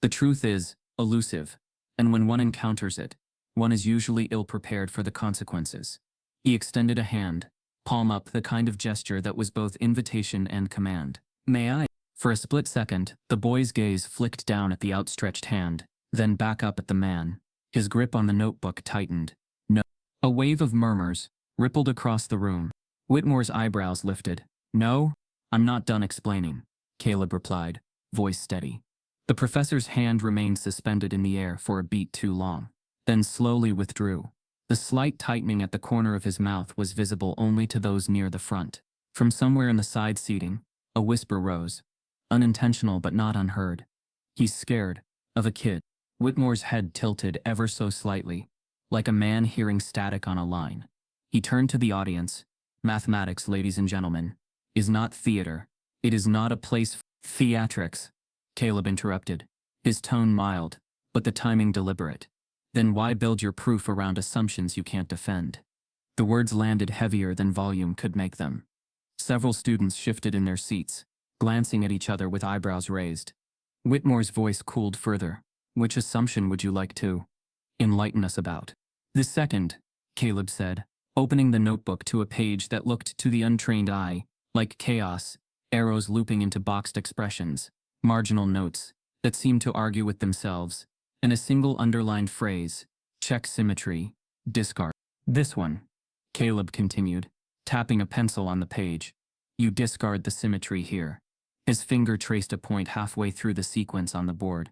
"The truth is elusive, and when one encounters it, one is usually ill-prepared for the consequences." He extended a hand, palm up, the kind of gesture that was both invitation and command. "May I?" For a split second, the boy's gaze flicked down at the outstretched hand, then back up at the man. His grip on the notebook tightened. "No." A wave of murmurs rippled across the room. Whitmore's eyebrows lifted. "No, I'm not done explaining," Caleb replied, voice steady. The professor's hand remained suspended in the air for a beat too long, then slowly withdrew. The slight tightening at the corner of his mouth was visible only to those near the front. From somewhere in the side seating, a whisper rose, unintentional but not unheard. "He's scared of a kid." Whitmore's head tilted ever so slightly, like a man hearing static on a line. He turned to the audience. "Mathematics, ladies and gentlemen, is not theater. It is not a place for theatrics," Caleb interrupted, his tone mild, but the timing deliberate. "Then why build your proof around assumptions you can't defend?" The words landed heavier than volume could make them. Several students shifted in their seats, glancing at each other with eyebrows raised. Whitmore's voice cooled further. "Which assumption would you like to enlighten us about?" "The second," Caleb said, opening the notebook to a page that looked to the untrained eye like chaos, arrows looping into boxed expressions, marginal notes that seemed to argue with themselves, and a single underlined phrase, "Check symmetry, discard." "This one," Caleb continued, tapping a pencil on the page. "You discard the symmetry here." His finger traced a point halfway through the sequence on the board.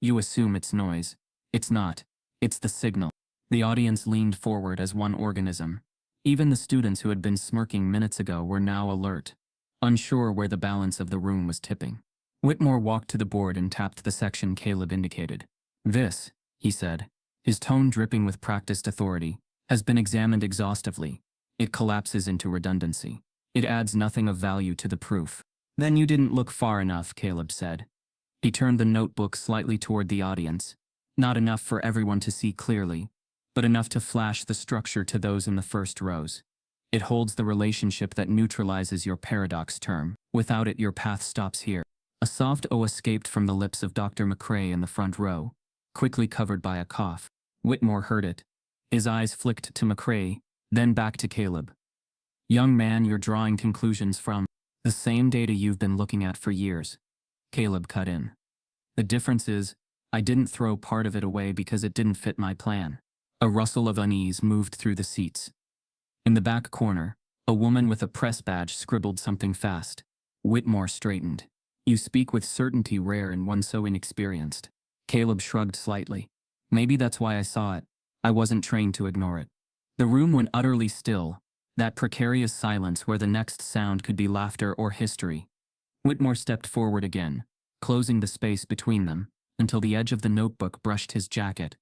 "You assume it's noise. It's not. It's the signal." The audience leaned forward as one organism. Even the students who had been smirking minutes ago were now alert, unsure where the balance of the room was tipping. Whitmore walked to the board and tapped the section Caleb indicated. "This," he said, his tone dripping with practiced authority, "has been examined exhaustively. It collapses into redundancy. It adds nothing of value to the proof." "Then you didn't look far enough," Caleb said. He turned the notebook slightly toward the audience. Not enough for everyone to see clearly, but enough to flash the structure to those in the first rows. "It holds the relationship that neutralizes your paradox term. Without it, your path stops here." A soft "oh" escaped from the lips of Dr. McCrae in the front row, quickly covered by a cough. Whitmore heard it. His eyes flicked to McCrae, then back to Caleb. "Young man, you're drawing conclusions from the same data you've been looking at for years," Caleb cut in. "The difference is, I didn't throw part of it away because it didn't fit my plan." A rustle of unease moved through the seats. In the back corner, a woman with a press badge scribbled something fast. Whitmore straightened. "You speak with certainty rare in one so inexperienced." Caleb shrugged slightly. "Maybe that's why I saw it. I wasn't trained to ignore it." The room went utterly still, that precarious silence where the next sound could be laughter or history. Whitmore stepped forward again, closing the space between them, until the edge of the notebook brushed his jacket.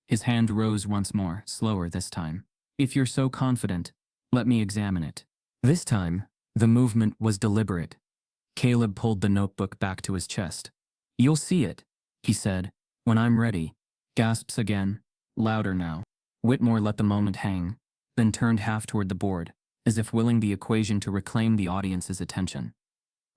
His hand rose once more, slower this time. "If you're so confident, let me examine it." This time, the movement was deliberate. Caleb pulled the notebook back to his chest. "You'll see it," he said, "when I'm ready." Gasps again, louder now. Whitmore let the moment hang, then turned half toward the board, as if willing the equation to reclaim the audience's attention.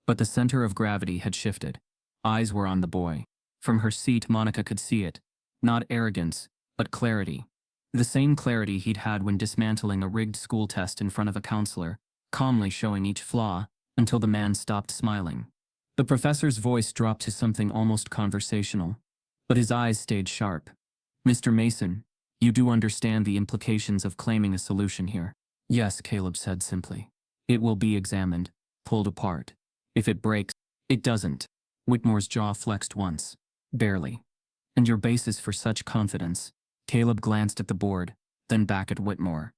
But the center of gravity had shifted. Eyes were on the boy. From her seat, Monica could see it. Not arrogance, but clarity. The same clarity he'd had when dismantling a rigged school test in front of a counselor, calmly showing each flaw, until the man stopped smiling. The professor's voice dropped to something almost conversational, but his eyes stayed sharp. Mr. Mason, you do understand the implications of claiming a solution here. Yes, Caleb said simply. It will be examined, pulled apart. If it breaks, it doesn't. Whitmore's jaw flexed once. Barely. And your basis for such confidence? Caleb glanced at the board, then back at Whitmore.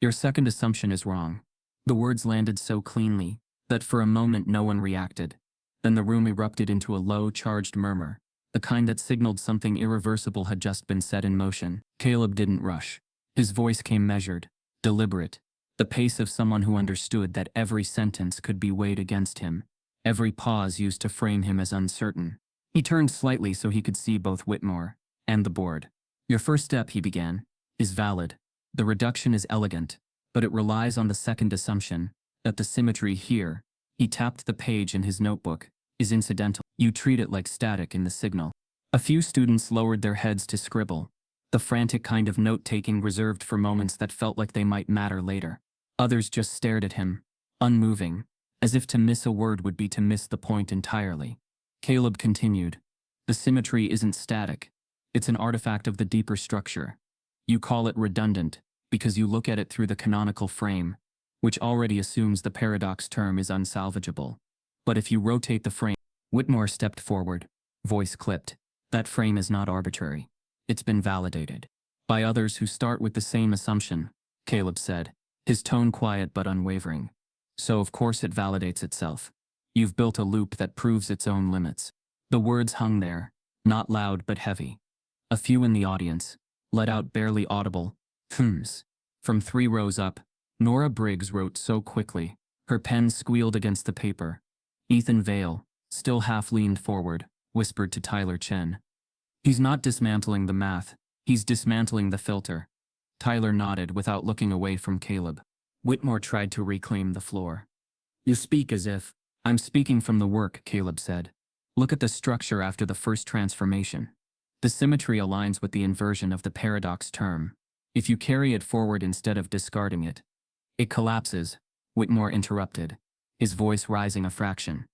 Your second assumption is wrong. The words landed so cleanly that for a moment no one reacted. Then the room erupted into a low, charged murmur, the kind that signaled something irreversible had just been set in motion. Caleb didn't rush. His voice came measured, deliberate, the pace of someone who understood that every sentence could be weighed against him, every pause used to frame him as uncertain. He turned slightly so he could see both Whitmore and the board. Your first step, he began, is valid. The reduction is elegant, but it relies on the second assumption, that the symmetry here, he tapped the page in his notebook, is incidental. You treat it like static in the signal. A few students lowered their heads to scribble, the frantic kind of note-taking reserved for moments that felt like they might matter later. Others just stared at him, unmoving, as if to miss a word would be to miss the point entirely. Caleb continued, the symmetry isn't static. It's an artifact of the deeper structure. You call it redundant, because you look at it through the canonical frame, which already assumes the paradox term is unsalvageable. But if you rotate the frame, Whitmore stepped forward, voice clipped. That frame is not arbitrary. It's been validated by others who start with the same assumption, Caleb said, his tone quiet but unwavering. So of course it validates itself. You've built a loop that proves its own limits. The words hung there, not loud but heavy. A few in the audience let out barely audible hms. From 3 rows up, Nora Briggs wrote so quickly, her pen squealed against the paper. Ethan Vale, still half leaned forward, whispered to Tyler Chen. He's not dismantling the math, he's dismantling the filter. Tyler nodded without looking away from Caleb. Whitmore tried to reclaim the floor. You speak as if. I'm speaking from the work, Caleb said. Look at the structure after the first transformation. The symmetry aligns with the inversion of the paradox term. If you carry it forward instead of discarding it, it collapses, Whitmore interrupted, his voice rising a fraction.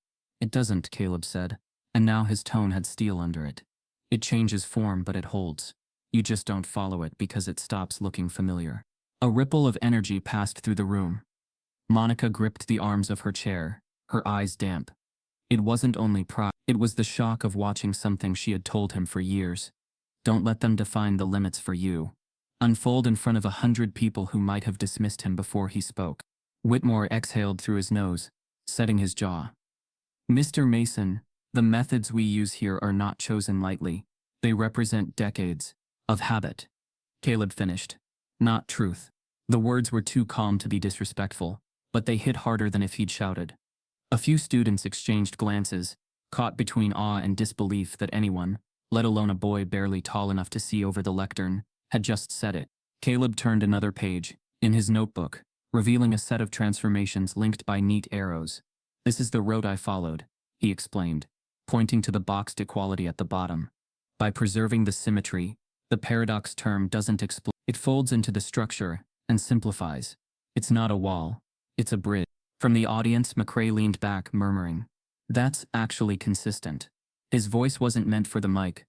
It doesn't, Caleb said, and now his tone had steel under it. It changes form but it holds. You just don't follow it because it stops looking familiar. A ripple of energy passed through the room. Monica gripped the arms of her chair, her eyes damp. It wasn't only pride, it was the shock of watching something she had told him for years. Don't let them define the limits for you. Unfold in front of 100 people who might have dismissed him before he spoke. Whitmore exhaled through his nose, setting his jaw. Mr. Mason, the methods we use here are not chosen lightly. They represent decades of habit. Caleb finished. Not truth. The words were too calm to be disrespectful, but they hit harder than if he'd shouted. A few students exchanged glances, caught between awe and disbelief that anyone, let alone a boy barely tall enough to see over the lectern, had just said it. Caleb turned another page, in his notebook, revealing a set of transformations linked by neat arrows. This is the road I followed, he explained, pointing to the boxed equality at the bottom. By preserving the symmetry, the paradox term doesn't explode. It folds into the structure and simplifies. It's not a wall, it's a bridge. From the audience, McCrae leaned back, murmuring, "That's actually consistent." His voice wasn't meant for the mic,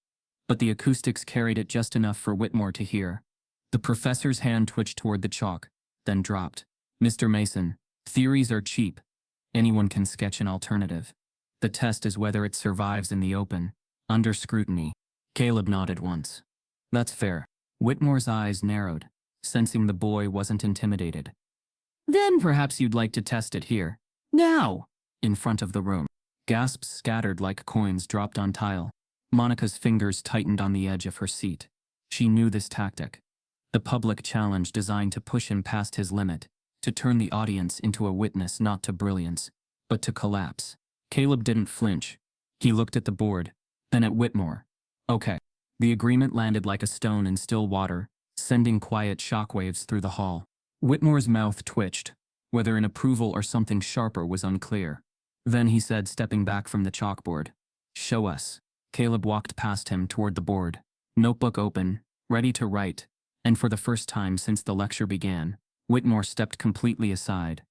but the acoustics carried it just enough for Whitmore to hear. The professor's hand twitched toward the chalk, then dropped. Mr. Mason, theories are cheap. Anyone can sketch an alternative. The test is whether it survives in the open, under scrutiny. Caleb nodded once. That's fair. Whitmore's eyes narrowed, sensing the boy wasn't intimidated. Then perhaps you'd like to test it here. Now! In front of the room. Gasps scattered like coins dropped on tile. Monica's fingers tightened on the edge of her seat. She knew this tactic. The public challenge designed to push him past his limit, to turn the audience into a witness not to brilliance, but to collapse. Caleb didn't flinch. He looked at the board, then at Whitmore. Okay. The agreement landed like a stone in still water, sending quiet shockwaves through the hall. Whitmore's mouth twitched, whether in approval or something sharper was unclear. Then he said, stepping back from the chalkboard, "Show us." Caleb walked past him toward the board, notebook open, ready to write, and for the first time since the lecture began, Whitmore stepped completely aside.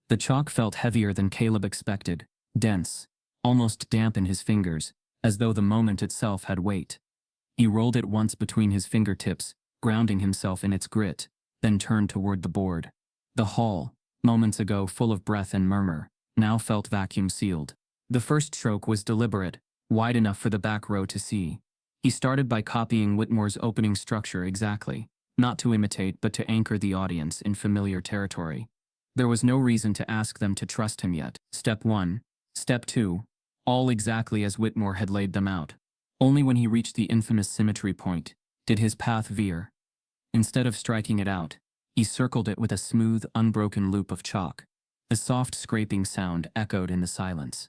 The chalk felt heavier than Caleb expected, dense, almost damp in his fingers, as though the moment itself had weight. He rolled it once between his fingertips, grounding himself in its grit, then turned toward the board. The hall, moments ago full of breath and murmur, now felt vacuum-sealed. The first stroke was deliberate, wide enough for the back row to see. He started by copying Whitmore's opening structure exactly, not to imitate but to anchor the audience in familiar territory. There was no reason to ask them to trust him yet. Step 1, Step 2, all exactly as Whitmore had laid them out. Only when he reached the infamous symmetry point did his path veer. Instead of striking it out, he circled it with a smooth, unbroken loop of chalk. The soft scraping sound echoed in the silence.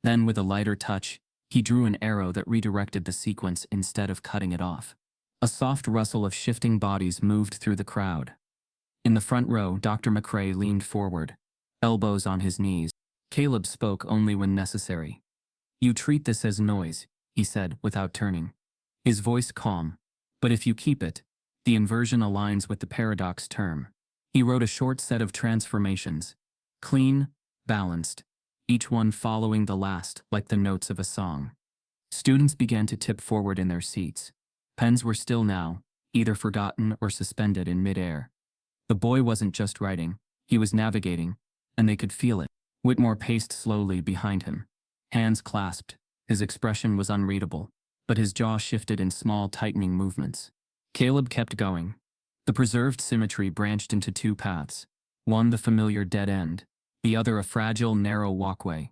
Then, with a lighter touch, he drew an arrow that redirected the sequence instead of cutting it off. A soft rustle of shifting bodies moved through the crowd. In the front row, Dr. McCrae leaned forward, elbows on his knees. Caleb spoke only when necessary. "You treat this as noise," he said, without turning. His voice calm. "But if you keep it, the inversion aligns with the paradox term." He wrote a short set of transformations. Clean, balanced, each one following the last like the notes of a song. Students began to tip forward in their seats. Pens were still now, either forgotten or suspended in midair. The boy wasn't just writing, he was navigating, and they could feel it. Whitmore paced slowly behind him. Hands clasped, his expression was unreadable, but his jaw shifted in small tightening movements. Caleb kept going. The preserved symmetry branched into two paths, one the familiar dead end, the other a fragile, narrow walkway.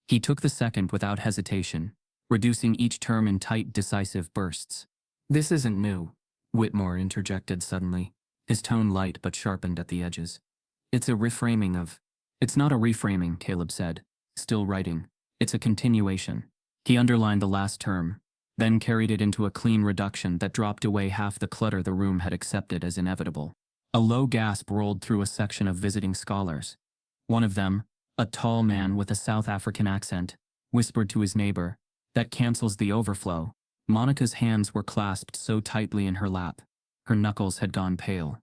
He took the second without hesitation, reducing each term in tight, decisive bursts. "This isn't new," Whitmore interjected suddenly, his tone light but sharpened at the edges. "It's a reframing of—" "It's not a reframing," Caleb said, still writing. "It's a continuation." He underlined the last term, then carried it into a clean reduction that dropped away half the clutter the room had accepted as inevitable. A low gasp rolled through a section of visiting scholars. One of them, a tall man with a South African accent, whispered to his neighbor, "That cancels the overflow." Monica's hands were clasped so tightly in her lap. Her knuckles had gone pale.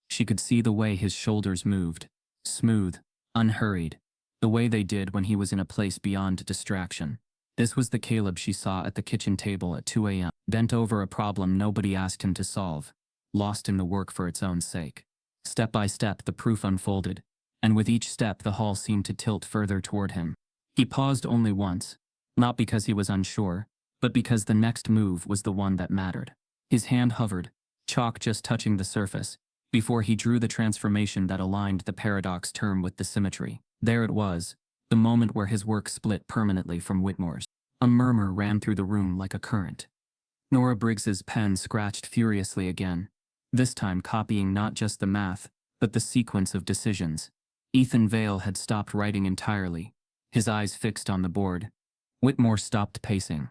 She could see the way his shoulders moved, smooth, unhurried, the way they did when he was in a place beyond distraction. This was the Caleb she saw at the kitchen table at 2 a.m., bent over a problem nobody asked him to solve, lost in the work for its own sake. Step by step the proof unfolded, and with each step the hall seemed to tilt further toward him. He paused only once, not because he was unsure, but because the next move was the one that mattered. His hand hovered, chalk just touching the surface, before he drew the transformation that aligned the paradox term with the symmetry. There it was, the moment where his work split permanently from Whitmore's. A murmur ran through the room like a current. Nora Briggs's pen scratched furiously again, this time copying not just the math, but the sequence of decisions. Ethan Vale had stopped writing entirely, his eyes fixed on the board. Whitmore stopped pacing.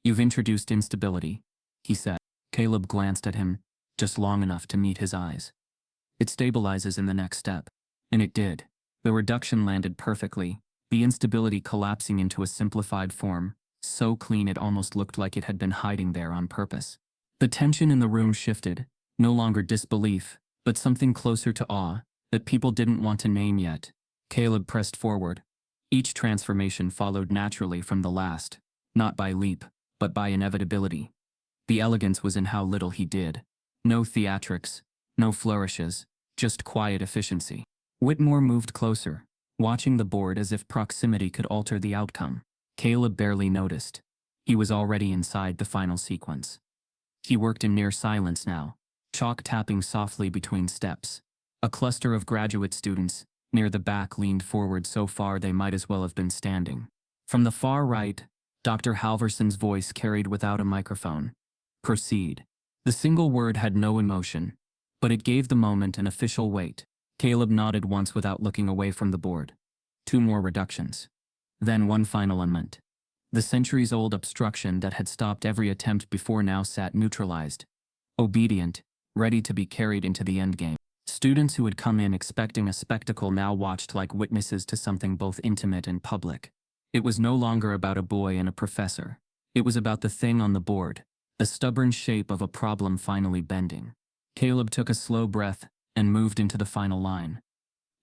"You've introduced instability," he said. Caleb glanced at him, just long enough to meet his eyes. "It stabilizes in the next step." And it did. The reduction landed perfectly, the instability collapsing into a simplified form, so clean it almost looked like it had been hiding there on purpose. The tension in the room shifted, no longer disbelief, but something closer to awe, that people didn't want to name yet. Caleb pressed forward. Each transformation followed naturally from the last, not by leap, but by inevitability. The elegance was in how little he did. No theatrics, no flourishes, just quiet efficiency. Whitmore moved closer, watching the board as if proximity could alter the outcome. Caleb barely noticed. He was already inside the final sequence. He worked in near silence now, chalk tapping softly between steps. A cluster of graduate students, near the back, leaned forward so far they might as well have been standing. From the far right, Dr. Halverson's voice carried without a microphone. "Proceed." The single word had no emotion, but it gave the moment an official weight. Caleb nodded once without looking away from the board. 2 more reductions. Then one final amendment. The centuries-old obstruction that had stopped every attempt before now sat neutralized, obedient, ready to be carried into the endgame. Students who had come in expecting a spectacle now watched like witnesses to something both intimate and public. It was no longer about a boy and a professor. It was about the thing on the board, the stubborn shape of a problem finally bending. Caleb took a slow breath and moved into the final line.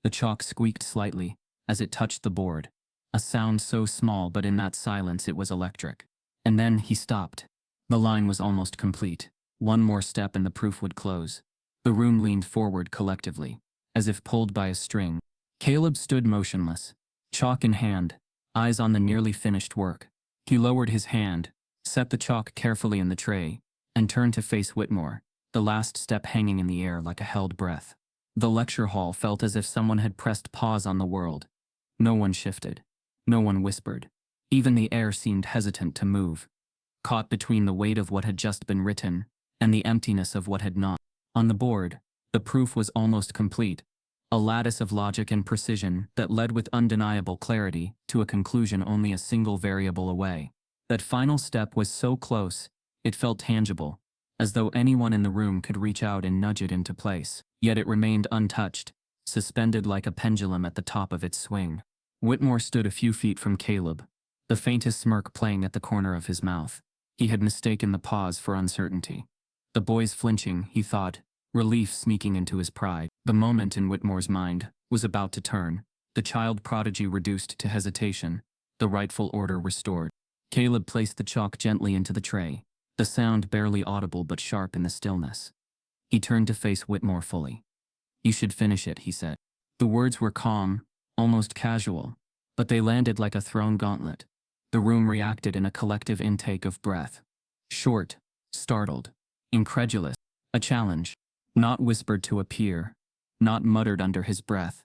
The chalk squeaked slightly as it touched the board, a sound so small but in that silence it was electric. And then he stopped. The line was almost complete. One more step and the proof would close. The room leaned forward collectively, as if pulled by a string. Caleb stood motionless, chalk in hand, eyes on the nearly finished work. He lowered his hand, set the chalk carefully in the tray, and turned to face Whitmore, the last step hanging in the air like a held breath. The lecture hall felt as if someone had pressed pause on the world. No one shifted. No one whispered. Even the air seemed hesitant to move, caught between the weight of what had just been written and the emptiness of what had not. On the board, the proof was almost complete, a lattice of logic and precision that led with undeniable clarity to a conclusion only a single variable away. That final step was so close, it felt tangible, as though anyone in the room could reach out and nudge it into place. Yet it remained untouched, suspended like a pendulum at the top of its swing. Whitmore stood a few feet from Caleb, the faintest smirk playing at the corner of his mouth. He had mistaken the pause for uncertainty. The boy's flinching, he thought, relief sneaking into his pride. The moment in Whitmore's mind was about to turn, the child prodigy reduced to hesitation, the rightful order restored. Caleb placed the chalk gently into the tray, the sound barely audible but sharp in the stillness. He turned to face Whitmore fully. "You should finish it," he said. The words were calm, almost casual, but they landed like a thrown gauntlet. The room reacted in a collective intake of breath. Short, startled, incredulous, a challenge, not whispered to a peer, not muttered under his breath,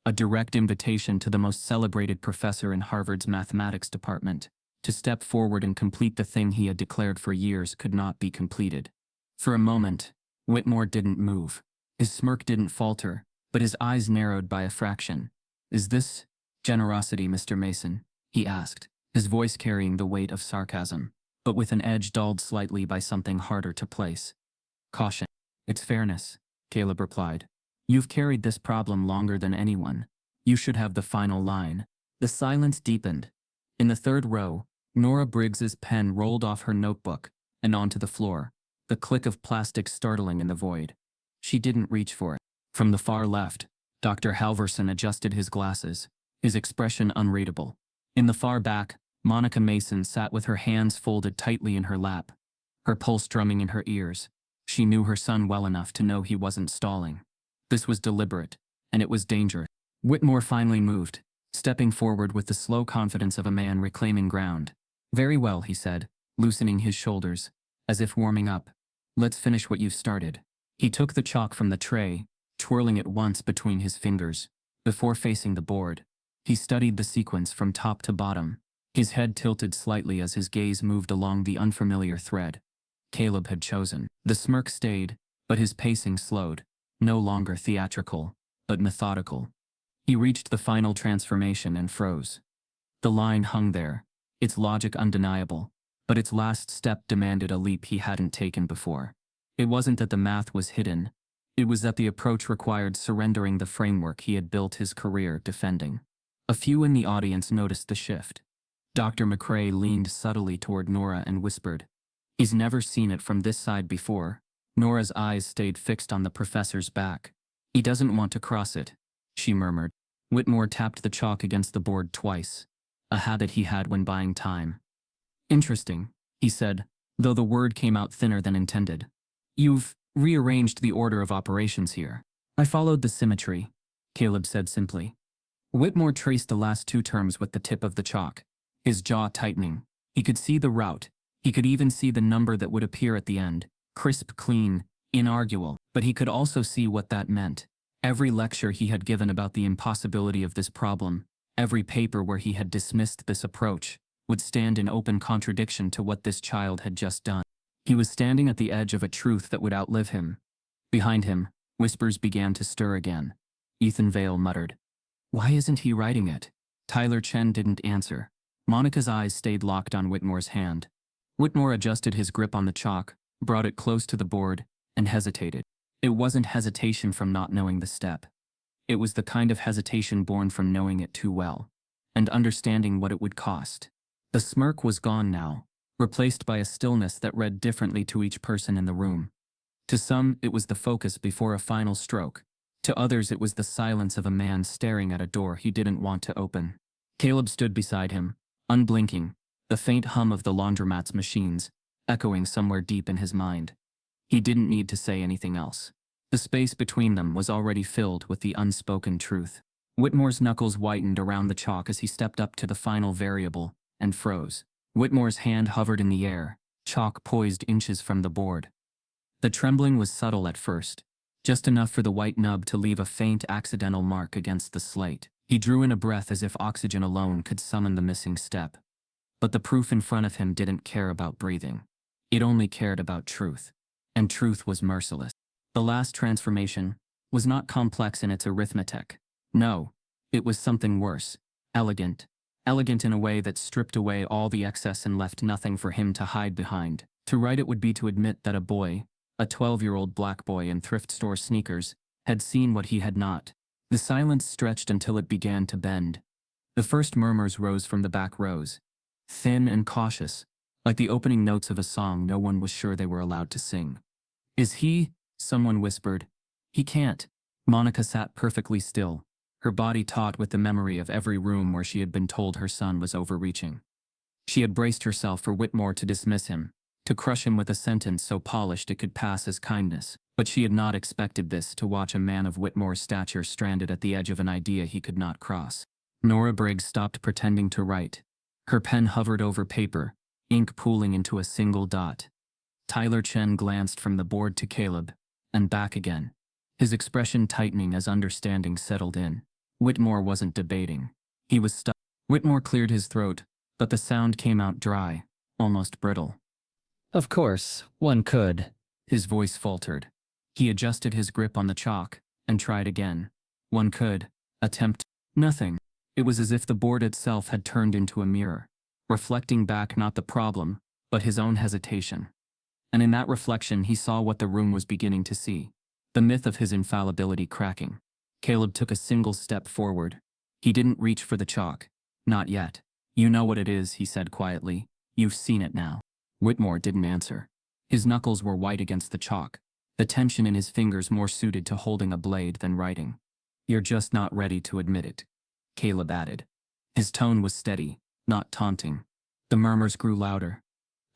a direct invitation to the most celebrated professor in Harvard's mathematics department to step forward and complete the thing he had declared for years could not be completed. For a moment, Whitmore didn't move. His smirk didn't falter, but his eyes narrowed by a fraction. "Is this generosity, Mr. Mason?" he asked, his voice carrying the weight of sarcasm, but with an edge dulled slightly by something harder to place. "Caution. It's fairness," Caleb replied. "You've carried this problem longer than anyone. You should have the final line." The silence deepened. In the third row, Nora Briggs's pen rolled off her notebook and onto the floor, the click of plastic startling in the void. She didn't reach for it. From the far left, Dr. Halverson adjusted his glasses, his expression unreadable. In the far back, Monica Mason sat with her hands folded tightly in her lap, her pulse drumming in her ears. She knew her son well enough to know he wasn't stalling. This was deliberate, and it was dangerous. Whitmore finally moved, stepping forward with the slow confidence of a man reclaiming ground. "Very well," he said, loosening his shoulders, as if warming up. "Let's finish what you've started." He took the chalk from the tray, twirling it once between his fingers. Before facing the board, he studied the sequence from top to bottom, his head tilted slightly as his gaze moved along the unfamiliar thread. Caleb had chosen. The smirk stayed, but his pacing slowed, no longer theatrical, but methodical. He reached the final transformation and froze. The line hung there, its logic undeniable, but its last step demanded a leap he hadn't taken before. It wasn't that the math was hidden, it was that the approach required surrendering the framework he had built his career defending. A few in the audience noticed the shift. Dr. McCrae leaned subtly toward Nora and whispered, "He's never seen it from this side before." Nora's eyes stayed fixed on the professor's back. "He doesn't want to cross it," she murmured. Whitmore tapped the chalk against the board twice, a habit he had when buying time. "Interesting," he said, though the word came out thinner than intended. "You've rearranged the order of operations here." "I followed the symmetry," Caleb said simply. Whitmore traced the last two terms with the tip of the chalk, his jaw tightening. He could see the route. He could even see the number that would appear at the end, crisp, clean, inarguable. But he could also see what that meant. Every lecture he had given about the impossibility of this problem, every paper where he had dismissed this approach, would stand in open contradiction to what this child had just done. He was standing at the edge of a truth that would outlive him. Behind him, whispers began to stir again. Ethan Vale muttered, "Why isn't he writing it?" Tyler Chen didn't answer. Monica's eyes stayed locked on Whitmore's hand. Whitmore adjusted his grip on the chalk, brought it close to the board, and hesitated. It wasn't hesitation from not knowing the step. It was the kind of hesitation born from knowing it too well, and understanding what it would cost. The smirk was gone now, replaced by a stillness that read differently to each person in the room. To some, it was the focus before a final stroke. To others it was the silence of a man staring at a door he didn't want to open. Caleb stood beside him, unblinking, the faint hum of the laundromat's machines echoing somewhere deep in his mind. He didn't need to say anything else. The space between them was already filled with the unspoken truth. Whitmore's knuckles whitened around the chalk as he stepped up to the final variable, and froze. Whitmore's hand hovered in the air, chalk poised inches from the board. The trembling was subtle at first, just enough for the white nub to leave a faint accidental mark against the slate. He drew in a breath as if oxygen alone could summon the missing step. But the proof in front of him didn't care about breathing. It only cared about truth. And truth was merciless. The last transformation was not complex in its arithmetic. No, it was something worse. Elegant. Elegant in a way that stripped away all the excess and left nothing for him to hide behind. To write it would be to admit that a boy, a 12-year-old black boy in thrift store sneakers, had seen what he had not. The silence stretched until it began to bend. The first murmurs rose from the back rows, thin and cautious, like the opening notes of a song no one was sure they were allowed to sing. "Is he?" someone whispered. "He can't." Monica sat perfectly still, her body taut with the memory of every room where she had been told her son was overreaching. She had braced herself for Whitmore to dismiss him, to crush him with a sentence so polished it could pass as kindness, but she had not expected this, to watch a man of Whitmore's stature stranded at the edge of an idea he could not cross. Nora Briggs stopped pretending to write. Her pen hovered over paper, ink pooling into a single dot. Tyler Chen glanced from the board to Caleb, and back again, his expression tightening as understanding settled in. Whitmore wasn't debating. He was stuck. Whitmore cleared his throat, but the sound came out dry, almost brittle. Of course, one could. His voice faltered. He adjusted his grip on the chalk, and tried again. One could attempt nothing. It was as if the board itself had turned into a mirror, reflecting back not the problem, but his own hesitation. And in that reflection he saw what the room was beginning to see. The myth of his infallibility cracking. Caleb took a single step forward. He didn't reach for the chalk. Not yet. "You know what it is," he said quietly. "You've seen it now." Whitmore didn't answer. His knuckles were white against the chalk, the tension in his fingers more suited to holding a blade than writing. "You're just not ready to admit it," Caleb added. His tone was steady, not taunting. The murmurs grew louder.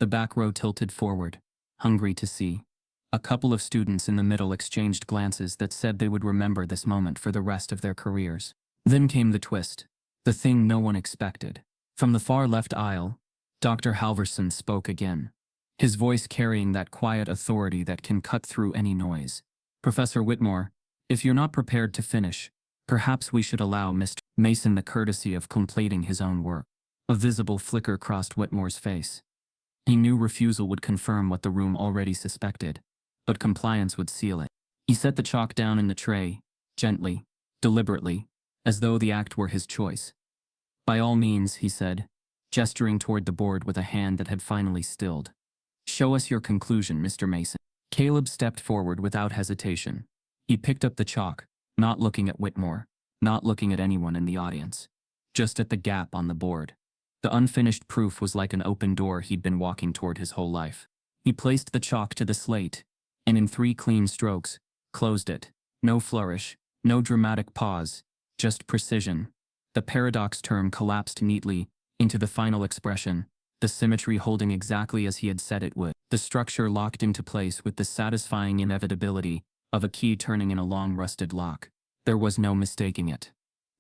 The back row tilted forward, hungry to see. A couple of students in the middle exchanged glances that said they would remember this moment for the rest of their careers. Then came the twist, the thing no one expected. From the far left aisle, Dr. Halverson spoke again, his voice carrying that quiet authority that can cut through any noise. "Professor Whitmore, if you're not prepared to finish, perhaps we should allow Mr. Mason the courtesy of completing his own work." A visible flicker crossed Whitmore's face. He knew refusal would confirm what the room already suspected, but compliance would seal it. He set the chalk down in the tray, gently, deliberately, as though the act were his choice. "By all means," he said, gesturing toward the board with a hand that had finally stilled. "Show us your conclusion, Mr. Mason." Caleb stepped forward without hesitation. He picked up the chalk, not looking at Whitmore, not looking at anyone in the audience, just at the gap on the board. The unfinished proof was like an open door he'd been walking toward his whole life. He placed the chalk to the slate, and in 3 clean strokes, closed it. No flourish, no dramatic pause, just precision. The paradox term collapsed neatly into the final expression, the symmetry holding exactly as he had said it would. The structure locked into place with the satisfying inevitability of a key turning in a long rusted lock. There was no mistaking it.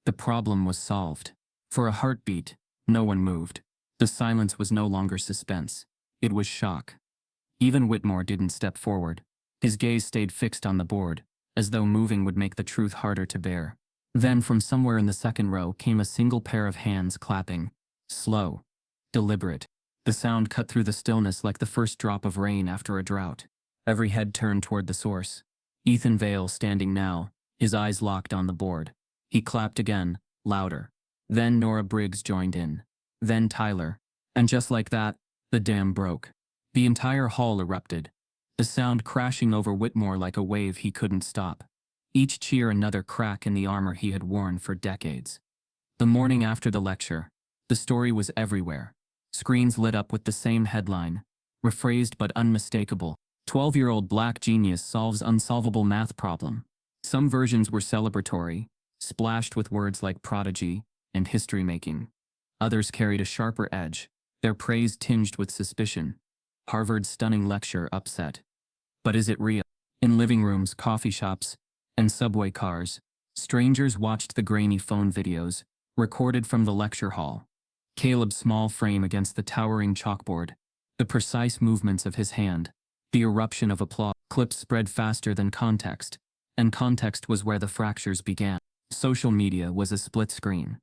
The problem was solved. For a heartbeat, no one moved. The silence was no longer suspense. It was shock. Even Whitmore didn't step forward. His gaze stayed fixed on the board, as though moving would make the truth harder to bear. Then from somewhere in the second row came a single pair of hands clapping. Slow. Deliberate. The sound cut through the stillness like the first drop of rain after a drought. Every head turned toward the source. Ethan Vale standing now, his eyes locked on the board. He clapped again, louder. Then Nora Briggs joined in. Then Tyler. And just like that, the dam broke. The entire hall erupted, the sound crashing over Whitmore like a wave he couldn't stop. Each cheer another crack in the armor he had worn for decades. The morning after the lecture, the story was everywhere. Screens lit up with the same headline, rephrased but unmistakable. 12-year-old black genius solves unsolvable math problem. Some versions were celebratory, splashed with words like prodigy and history-making. Others carried a sharper edge, their praise tinged with suspicion. Harvard's stunning lecture upset. But is it real? In living rooms, coffee shops, and subway cars, strangers watched the grainy phone videos, recorded from the lecture hall. Caleb's small frame against the towering chalkboard, the precise movements of his hand, the eruption of applause. Clips spread faster than context, and context was where the fractures began. Social media was a split screen.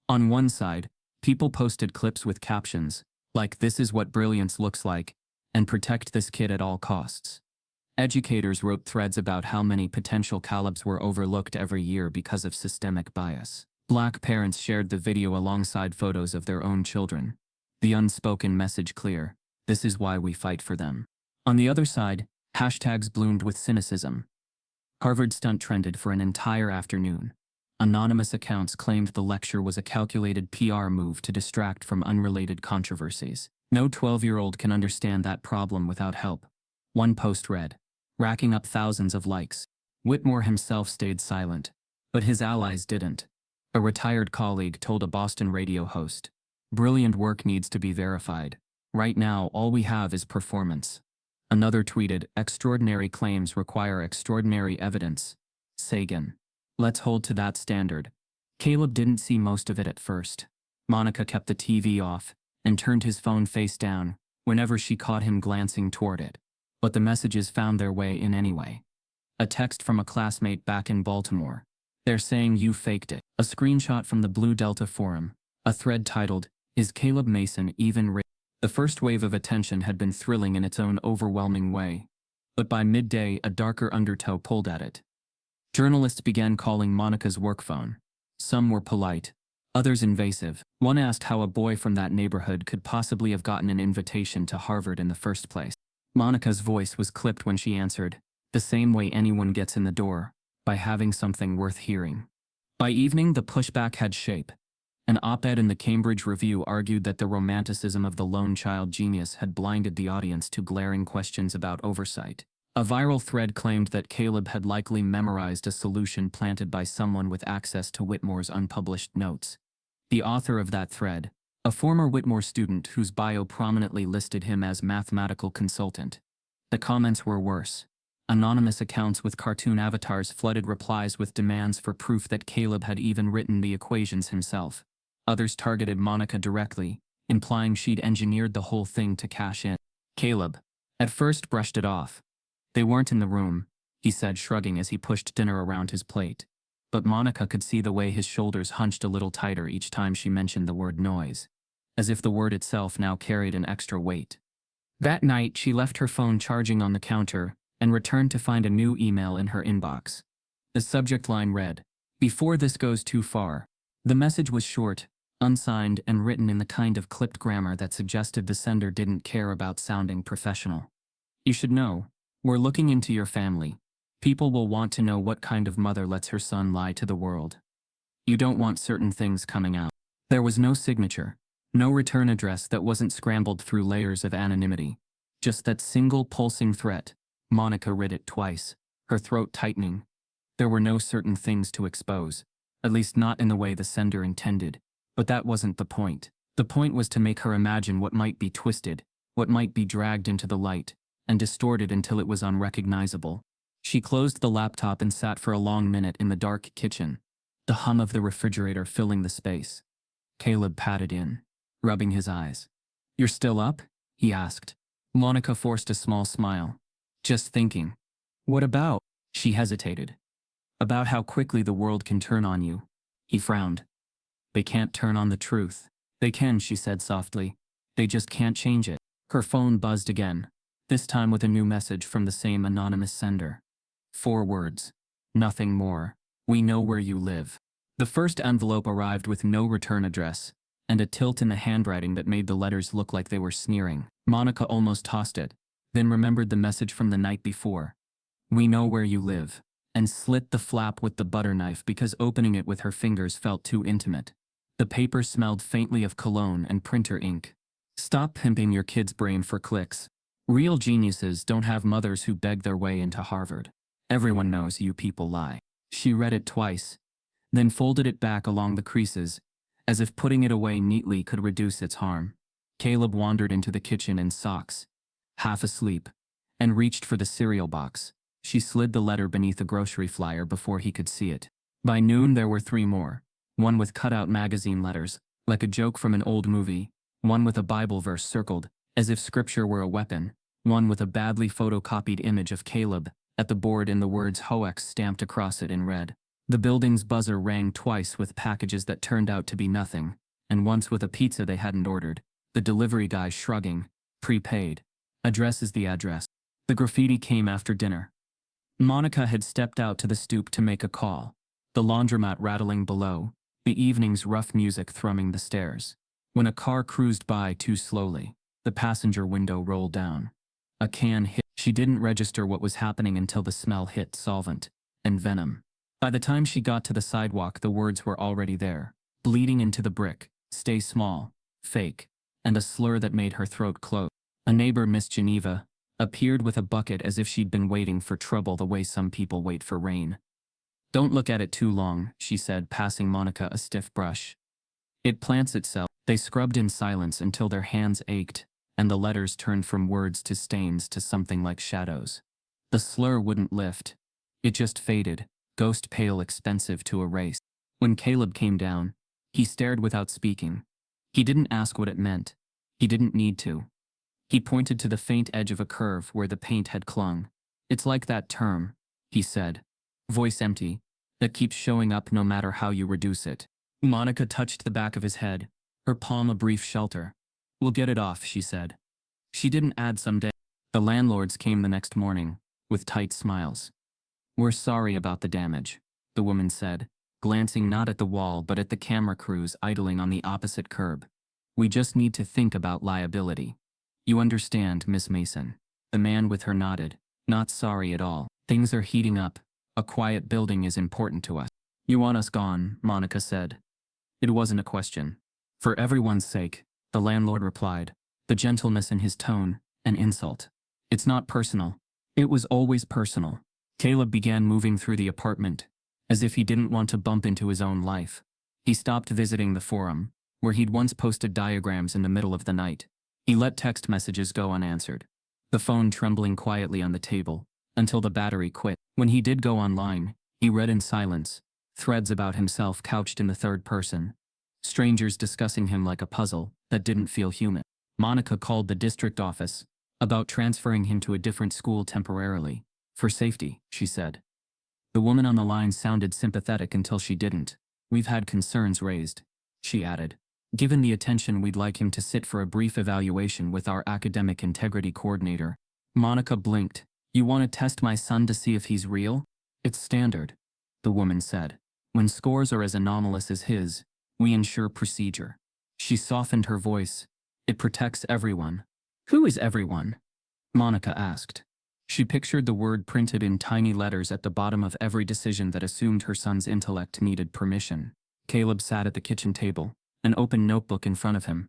On one side, people posted clips with captions, like "This is what brilliance looks like," and "Protect this kid at all costs." Educators wrote threads about how many potential Calebs were overlooked every year because of systemic bias. Black parents shared the video alongside photos of their own children. The unspoken message clear: this is why we fight for them. On the other side, hashtags bloomed with cynicism. Harvard stunt trended for an entire afternoon. Anonymous accounts claimed the lecture was a calculated PR move to distract from unrelated controversies. No 12-year-old can understand that problem without help. One post read, racking up thousands of likes. Whitmore himself stayed silent, but his allies didn't. A retired colleague told a Boston radio host, "Brilliant work needs to be verified. Right now, all we have is performance." Another tweeted, "Extraordinary claims require extraordinary evidence." Sagan. Let's hold to that standard. Caleb didn't see most of it at first. Monica kept the TV off and turned his phone face down whenever she caught him glancing toward it. But the messages found their way in anyway. A text from a classmate back in Baltimore. "They're saying you faked it." A screenshot from the Blue Delta forum. A thread titled, "Is Caleb Mason even real?" The first wave of attention had been thrilling in its own overwhelming way. But by midday, a darker undertow pulled at it. Journalists began calling Monica's work phone. Some were polite, others invasive. One asked how a boy from that neighborhood could possibly have gotten an invitation to Harvard in the first place. Monica's voice was clipped when she answered, "The same way anyone gets in the door, by having something worth hearing." By evening, the pushback had shape. An op-ed in the Cambridge Review argued that the romanticism of the lone child genius had blinded the audience to glaring questions about oversight. A viral thread claimed that Caleb had likely memorized a solution planted by someone with access to Whitmore's unpublished notes. The author of that thread, a former Whitmore student whose bio prominently listed him as mathematical consultant. The comments were worse. Anonymous accounts with cartoon avatars flooded replies with demands for proof that Caleb had even written the equations himself. Others targeted Monica directly, implying she'd engineered the whole thing to cash in. Caleb, at first, brushed it off. "They weren't in the room," he said, shrugging as he pushed dinner around his plate. But Monica could see the way his shoulders hunched a little tighter each time she mentioned the word noise, as if the word itself now carried an extra weight. That night, she left her phone charging on the counter and returned to find a new email in her inbox. The subject line read, "Before this goes too far." The message was short, unsigned, and written in the kind of clipped grammar that suggested the sender didn't care about sounding professional. "You should know. We're looking into your family. People will want to know what kind of mother lets her son lie to the world. You don't want certain things coming out." There was no signature, no return address that wasn't scrambled through layers of anonymity. Just that single pulsing threat. Monica read it twice, her throat tightening. There were no certain things to expose, at least not in the way the sender intended. But that wasn't the point. The point was to make her imagine what might be twisted, what might be dragged into the light, and distorted until it was unrecognizable. She closed the laptop and sat for a long minute in the dark kitchen, the hum of the refrigerator filling the space. Caleb patted in, rubbing his eyes. "You're still up?" he asked. Monica forced a small smile. "Just thinking." "What about?" She hesitated. "About how quickly the world can turn on you." He frowned. "They can't turn on the truth." "They can," she said softly. "They just can't change it." Her phone buzzed again, this time with a new message from the same anonymous sender. 4 words. Nothing more. "We know where you live." The first envelope arrived with no return address, and a tilt in the handwriting that made the letters look like they were sneering. Monica almost tossed it, then remembered the message from the night before. "We know where you live," and slit the flap with the butter knife because opening it with her fingers felt too intimate. The paper smelled faintly of cologne and printer ink. "Stop pimping your kid's brain for clicks. Real geniuses don't have mothers who beg their way into Harvard. Everyone knows you people lie." She read it twice, then folded it back along the creases, as if putting it away neatly could reduce its harm. Caleb wandered into the kitchen in socks, half asleep, and reached for the cereal box. She slid the letter beneath a grocery flyer before he could see it. By noon there were 3 more, one with cut-out magazine letters, like a joke from an old movie, one with a Bible verse circled, as if scripture were a weapon, one with a badly photocopied image of Caleb, at the board in the words Hoex stamped across it in red. The building's buzzer rang twice with packages that turned out to be nothing, and once with a pizza they hadn't ordered, the delivery guy shrugging. Prepaid. Address is the address. The graffiti came after dinner. Monica had stepped out to the stoop to make a call, the laundromat rattling below, the evening's rough music thrumming the stairs. When a car cruised by too slowly, the passenger window rolled down. A can hit. She didn't register what was happening until the smell hit solvent and venom. By the time she got to the sidewalk, the words were already there, bleeding into the brick, stay small, fake, and a slur that made her throat close. A neighbor, Miss Geneva, appeared with a bucket as if she'd been waiting for trouble the way some people wait for rain. Don't look at it too long, she said, passing Monica a stiff brush. It plants itself. They scrubbed in silence until their hands ached, and the letters turned from words to stains to something like shadows. The slur wouldn't lift. It just faded, ghost pale, expensive to erase. When Caleb came down, he stared without speaking. He didn't ask what it meant. He didn't need to. He pointed to the faint edge of a curve where the paint had clung. It's like that term, he said, voice empty, that keeps showing up no matter how you reduce it. Monica touched the back of his head, her palm a brief shelter. We'll get it off, she said. She didn't add someday. The landlords came the next morning, with tight smiles. We're sorry about the damage, the woman said, glancing not at the wall but at the camera crews idling on the opposite curb. We just need to think about liability. You understand, Miss Mason. The man with her nodded. Not sorry at all. Things are heating up. A quiet building is important to us. You want us gone, Monica said. It wasn't a question. For everyone's sake, the landlord replied, the gentleness in his tone, an insult. It's not personal. It was always personal. Caleb began moving through the apartment, as if he didn't want to bump into his own life. He stopped visiting the forum, where he'd once posted diagrams in the middle of the night. He let text messages go unanswered, the phone trembling quietly on the table, until the battery quit. When he did go online, he read in silence, threads about himself couched in the third person, strangers discussing him like a puzzle that didn't feel human. Monica called the district office about transferring him to a different school temporarily, for safety, she said. The woman on the line sounded sympathetic until she didn't. We've had concerns raised, she added. Given the attention, we'd like him to sit for a brief evaluation with our academic integrity coordinator. Monica blinked. You want to test my son to see if he's real? It's standard, the woman said. When scores are as anomalous as his, we ensure procedure. She softened her voice. It protects everyone. Who is everyone? Monica asked. She pictured the word printed in tiny letters at the bottom of every decision that assumed her son's intellect needed permission. Caleb sat at the kitchen table, an open notebook in front of him.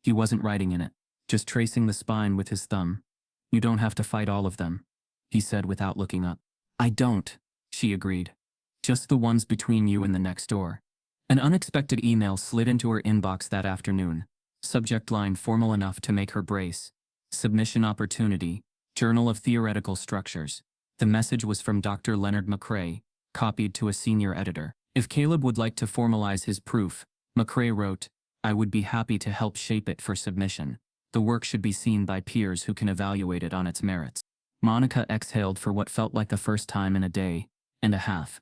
He wasn't writing in it, just tracing the spine with his thumb. You don't have to fight all of them, he said without looking up. I don't, she agreed. Just the ones between you and the next door. An unexpected email slid into her inbox that afternoon. Subject line formal enough to make her brace. Submission opportunity, Journal of Theoretical Structures. The message was from Dr. Leonard McCrae, copied to a senior editor. If Caleb would like to formalize his proof, McCrae wrote, I would be happy to help shape it for submission. The work should be seen by peers who can evaluate it on its merits. Monica exhaled for what felt like the first time in a day and a half.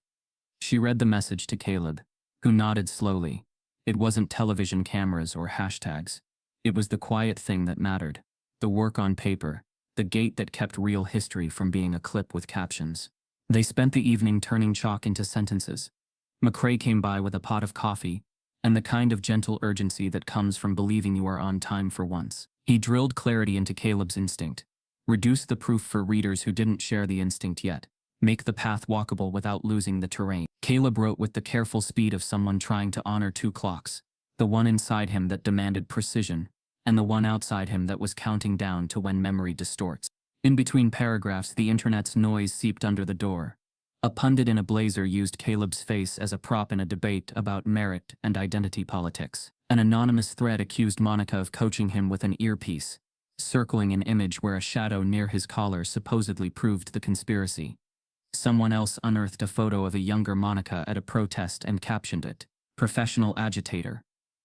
She read the message to Caleb, who nodded slowly. It wasn't television cameras or hashtags. It was the quiet thing that mattered. The work on paper, the gate that kept real history from being a clip with captions. They spent the evening turning chalk into sentences. McCrae came by with a pot of coffee, and the kind of gentle urgency that comes from believing you are on time for once. He drilled clarity into Caleb's instinct. Reduce the proof for readers who didn't share the instinct yet. Make the path walkable without losing the terrain. Caleb wrote with the careful speed of someone trying to honor 2 clocks. The one inside him that demanded precision, and the one outside him that was counting down to when memory distorts. In between paragraphs, the internet's noise seeped under the door. A pundit in a blazer used Caleb's face as a prop in a debate about merit and identity politics. An anonymous thread accused Monica of coaching him with an earpiece, circling an image where a shadow near his collar supposedly proved the conspiracy. Someone else unearthed a photo of a younger Monica at a protest and captioned it, "Professional agitator."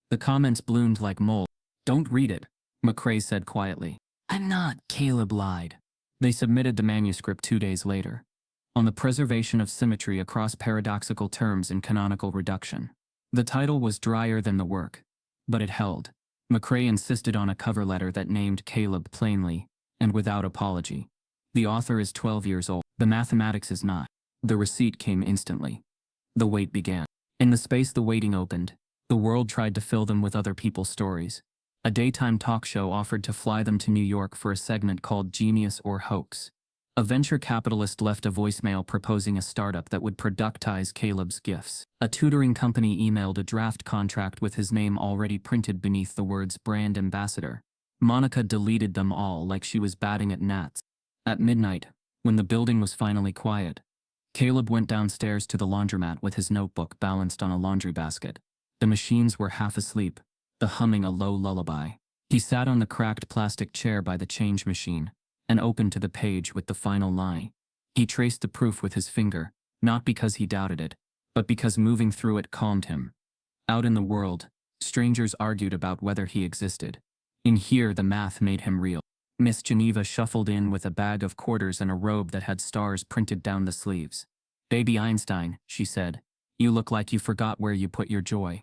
The comments bloomed like mold. "Don't read it," McCrae said quietly. "I'm not," Caleb lied. They submitted the manuscript 2 days later. On the preservation of symmetry across paradoxical terms in canonical reduction. The title was drier than the work, but it held. McCrae insisted on a cover letter that named Caleb plainly, and without apology. The author is 12 years old. The mathematics is not. The receipt came instantly. The wait began. In the space the waiting opened, the world tried to fill them with other people's stories. A daytime talk show offered to fly them to New York for a segment called Genius or Hoax. A venture capitalist left a voicemail proposing a startup that would productize Caleb's gifts. A tutoring company emailed a draft contract with his name already printed beneath the words brand ambassador. Monica deleted them all like she was batting at gnats. At midnight, when the building was finally quiet, Caleb went downstairs to the laundromat with his notebook balanced on a laundry basket. The machines were half asleep, the humming a low lullaby. He sat on the cracked plastic chair by the change machine and opened to the page with the final line. He traced the proof with his finger, not because he doubted it, but because moving through it calmed him. Out in the world, strangers argued about whether he existed. In here, the math made him real. Miss Geneva shuffled in with a bag of quarters and a robe that had stars printed down the sleeves. "Baby Einstein," she said, "you look like you forgot where you put your joy."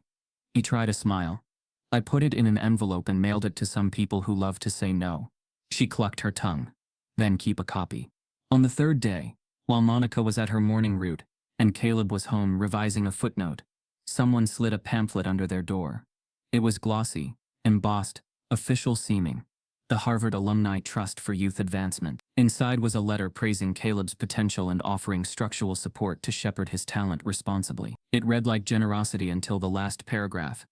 He tried a smile. "I put it in an envelope and mailed it to some people who love to say no." She clucked her tongue. "Then keep a copy." On the third day, while Monica was at her morning route, and Caleb was home revising a footnote, someone slid a pamphlet under their door. It was glossy, embossed, official seeming. The Harvard Alumni Trust for Youth Advancement. Inside was a letter praising Caleb's potential and offering structural support to shepherd his talent responsibly. It read like generosity until the last paragraph.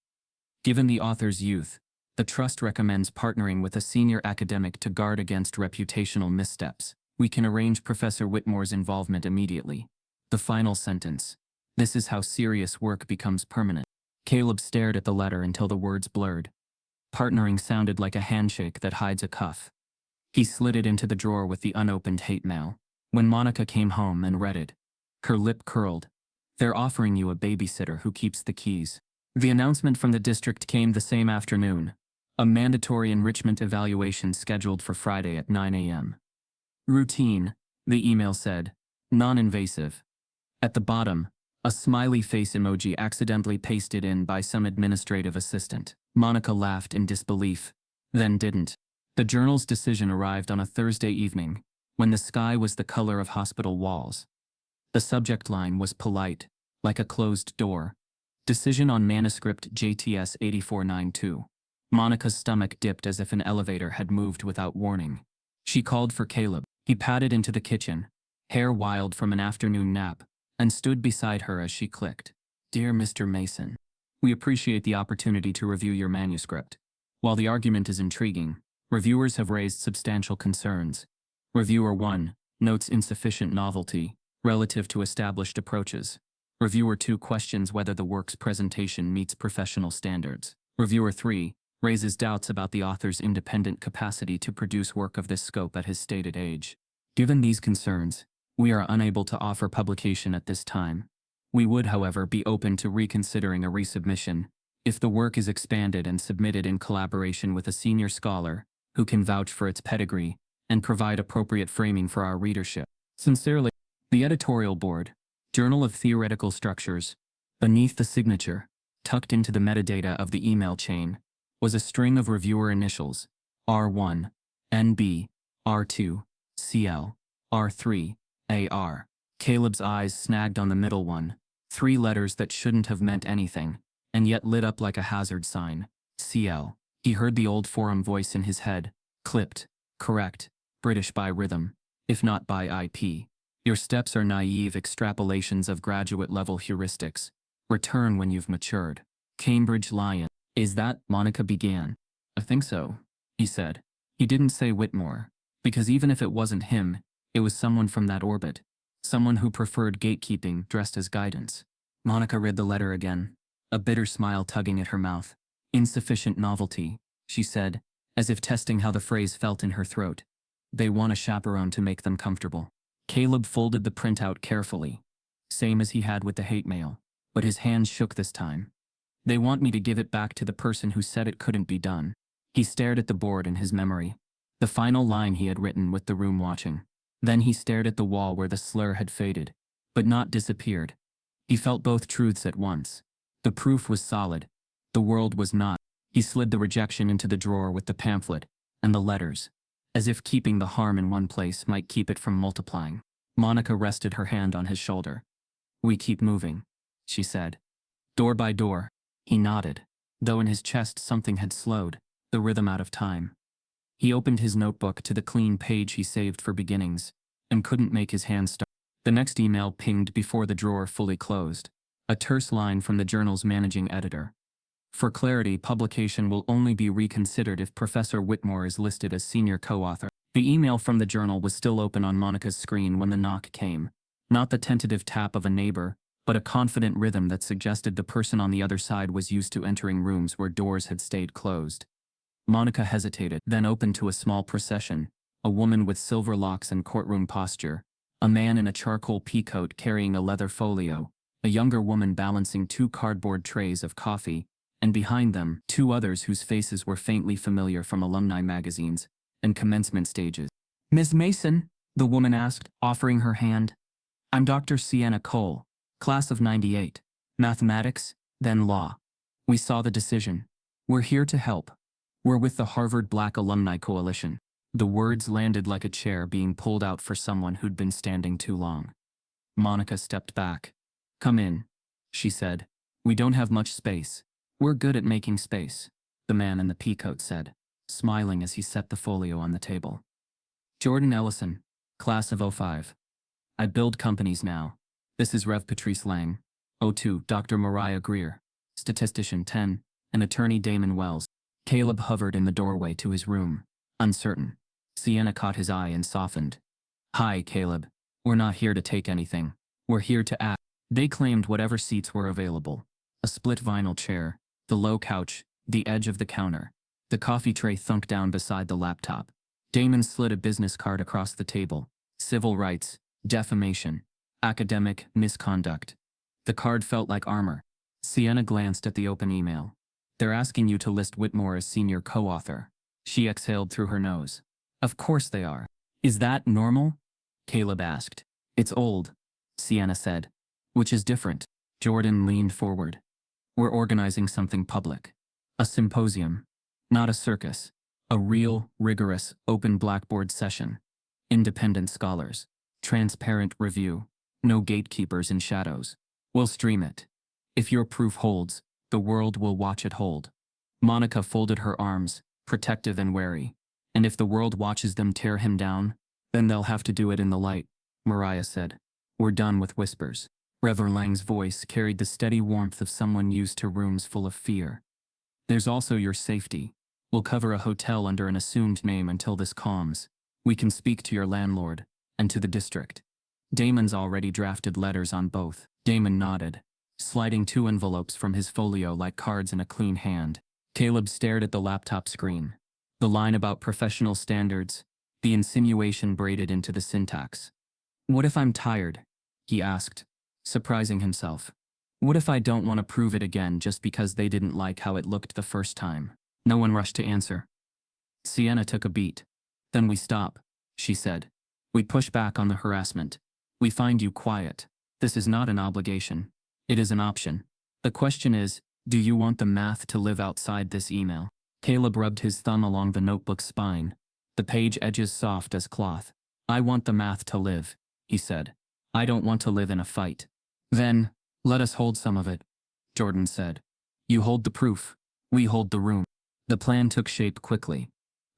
Given the author's youth, the trust recommends partnering with a senior academic to guard against reputational missteps. We can arrange Professor Whitmore's involvement immediately. The final sentence. This is how serious work becomes permanent. Caleb stared at the letter until the words blurred. Partnering sounded like a handshake that hides a cuff. He slid it into the drawer with the unopened hate mail. When Monica came home and read it, her lip curled. "They're offering you a babysitter who keeps the keys." The announcement from the district came the same afternoon. A mandatory enrichment evaluation scheduled for Friday at 9 a.m. "Routine," the email said. "Non-invasive." At the bottom, a smiley face emoji accidentally pasted in by some administrative assistant. Monica laughed in disbelief, then didn't. The journal's decision arrived on a Thursday evening, when the sky was the color of hospital walls. The subject line was polite, like a closed door. Decision on manuscript JTS 8492. Monica's stomach dipped as if an elevator had moved without warning. She called for Caleb. He padded into the kitchen, hair wild from an afternoon nap, and stood beside her as she clicked. "Dear Mr. Mason, we appreciate the opportunity to review your manuscript. While the argument is intriguing, reviewers have raised substantial concerns. Reviewer 1 notes insufficient novelty relative to established approaches. Reviewer 2 questions whether the work's presentation meets professional standards. Reviewer 3 raises doubts about the author's independent capacity to produce work of this scope at his stated age. Given these concerns, we are unable to offer publication at this time. We would, however, be open to reconsidering a resubmission if the work is expanded and submitted in collaboration with a senior scholar who can vouch for its pedigree and provide appropriate framing for our readership. Sincerely, the editorial board, Journal of Theoretical Structures. Beneath the signature, tucked into the metadata of the email chain, was a string of reviewer initials: R1, NB, R2, CL, R3, AR. Caleb's eyes snagged on the middle one, 3 letters that shouldn't have meant anything, and yet lit up like a hazard sign. CL. He heard the old forum voice in his head, clipped, correct, British by rhythm, if not by IP. Your steps are naive extrapolations of graduate-level heuristics. Return when you've matured. Cambridge Lion. Is that? Monica began. "I think so," he said. He didn't say Whitmore, because even if it wasn't him, it was someone from that orbit. Someone who preferred gatekeeping dressed as guidance. Monica read the letter again, a bitter smile tugging at her mouth. Insufficient novelty, she said, as if testing how the phrase felt in her throat. They want a chaperone to make them comfortable. Caleb folded the printout carefully, same as he had with the hate mail, but his hands shook this time. They want me to give it back to the person who said it couldn't be done. He stared at the board in his memory, the final line he had written with the room watching. Then he stared at the wall where the slur had faded, but not disappeared. He felt both truths at once. The proof was solid. The world was not. He slid the rejection into the drawer with the pamphlet and the letters, as if keeping the harm in one place might keep it from multiplying. Monica rested her hand on his shoulder. We keep moving, she said. Door by door. He nodded, though in his chest something had slowed, the rhythm out of time. He opened his notebook to the clean page he saved for beginnings, and couldn't make his hand start. The next email pinged before the drawer fully closed. A terse line from the journal's managing editor. For clarity, publication will only be reconsidered if Professor Whitmore is listed as senior co-author. The email from the journal was still open on Monica's screen when the knock came. Not the tentative tap of a neighbor, but a confident rhythm that suggested the person on the other side was used to entering rooms where doors had stayed closed. Monica hesitated, then opened to a small procession, a woman with silver locks and courtroom posture, a man in a charcoal peacoat carrying a leather folio, a younger woman balancing two cardboard trays of coffee, and behind them, two others whose faces were faintly familiar from alumni magazines and commencement stages. Miss Mason? The woman asked, offering her hand. I'm Dr. Sienna Cole, class of '98. Mathematics, then law. We saw the decision. We're here to help. We're with the Harvard Black Alumni Coalition. The words landed like a chair being pulled out for someone who'd been standing too long. Monica stepped back. Come in, she said. We don't have much space. We're good at making space, the man in the peacoat said, smiling as he set the folio on the table. Jordan Ellison, class of '05. I build companies now. This is Rev Patrice Lang. '02, Dr. Mariah Greer. Statistician 10, and attorney Damon Wells. Caleb hovered in the doorway to his room, uncertain. Sienna caught his eye and softened. Hi, Caleb. We're not here to take anything. We're here to act. They claimed whatever seats were available. A split vinyl chair, the low couch, the edge of the counter. The coffee tray thunked down beside the laptop. Damon slid a business card across the table. Civil rights, defamation, academic misconduct. The card felt like armor. Sienna glanced at the open email. They're asking you to list Whitmore as senior co-author. She exhaled through her nose. Of course they are. Is that normal? Caleb asked. It's old, Sienna said. Which is different. Jordan leaned forward. We're organizing something public. A symposium. Not a circus. A real, rigorous, open blackboard session. Independent scholars. Transparent review. No gatekeepers in shadows. We'll stream it. If your proof holds, the world will watch it hold. Monica folded her arms, protective and wary. And if the world watches them tear him down, then they'll have to do it in the light, Mariah said. We're done with whispers. Reverend Lang's voice carried the steady warmth of someone used to rooms full of fear. There's also your safety. We'll cover a hotel under an assumed name until this calms. We can speak to your landlord, and to the district. Damon's already drafted letters on both. Damon nodded, sliding 2 envelopes from his folio like cards in a clean hand. Caleb stared at the laptop screen. The line about professional standards, the insinuation braided into the syntax. What if I'm tired? He asked, surprising himself. What if I don't want to prove it again just because they didn't like how it looked the first time? No one rushed to answer. Sienna took a beat. Then we stop, she said. We push back on the harassment. We find you quiet. This is not an obligation. It is an option. The question is, do you want the math to live outside this email? Caleb rubbed his thumb along the notebook's spine, the page edges soft as cloth. I want the math to live, he said. I don't want to live in a fight. Then, let us hold some of it, Jordan said. You hold the proof. We hold the room. The plan took shape quickly.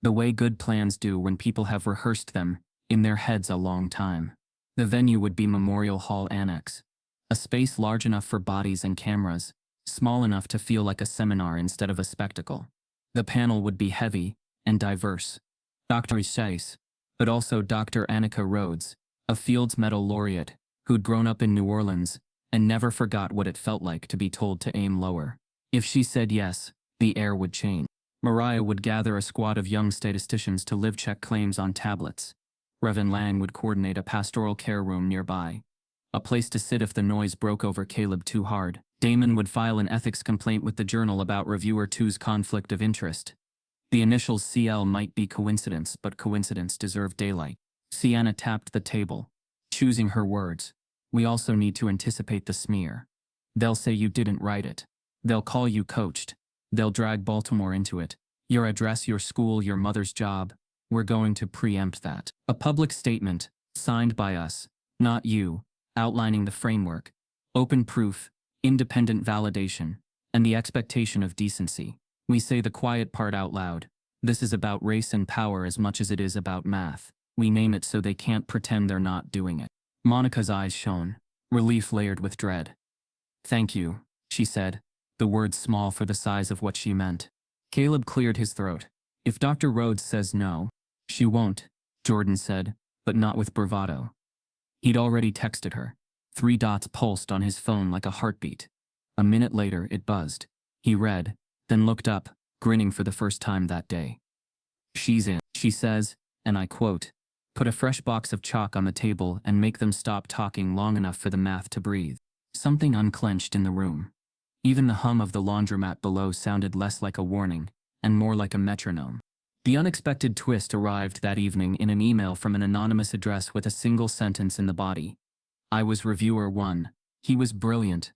The way good plans do when people have rehearsed them in their heads a long time. The venue would be Memorial Hall Annex. A space large enough for bodies and cameras, small enough to feel like a seminar instead of a spectacle. The panel would be heavy and diverse. Dr. Chase, but also Dr. Annika Rhodes, a Fields Medal laureate who'd grown up in New Orleans and never forgot what it felt like to be told to aim lower. If she said yes, the air would change. Mariah would gather a squad of young statisticians to live-check claims on tablets. Reverend Lang would coordinate a pastoral care room nearby, a place to sit if the noise broke over Caleb too hard. Damon would file an ethics complaint with the Journal about reviewer 2's conflict of interest. The initials CL might be coincidence, but coincidence deserved daylight. Sienna tapped the table, choosing her words. We also need to anticipate the smear. They'll say you didn't write it. They'll call you coached. They'll drag Baltimore into it. Your address, your school, your mother's job. We're going to preempt that. A public statement, signed by us, not you, outlining the framework, open proof, independent validation, and the expectation of decency. We say the quiet part out loud. This is about race and power as much as it is about math. We name it so they can't pretend they're not doing it. Monica's eyes shone, relief layered with dread. Thank you, she said, the words small for the size of what she meant. Caleb cleared his throat. If Dr. Rhodes says no, she won't, Jordan said, but not with bravado. He'd already texted her. 3 dots pulsed on his phone like a heartbeat. A minute later, it buzzed. He read, then looked up, grinning for the first time that day. She's in, she says, and I quote, put a fresh box of chalk on the table and make them stop talking long enough for the math to breathe. Something unclenched in the room. Even the hum of the laundromat below sounded less like a warning, and more like a metronome. The unexpected twist arrived that evening in an email from an anonymous address with a single sentence in the body. I was reviewer 1. He was brilliant.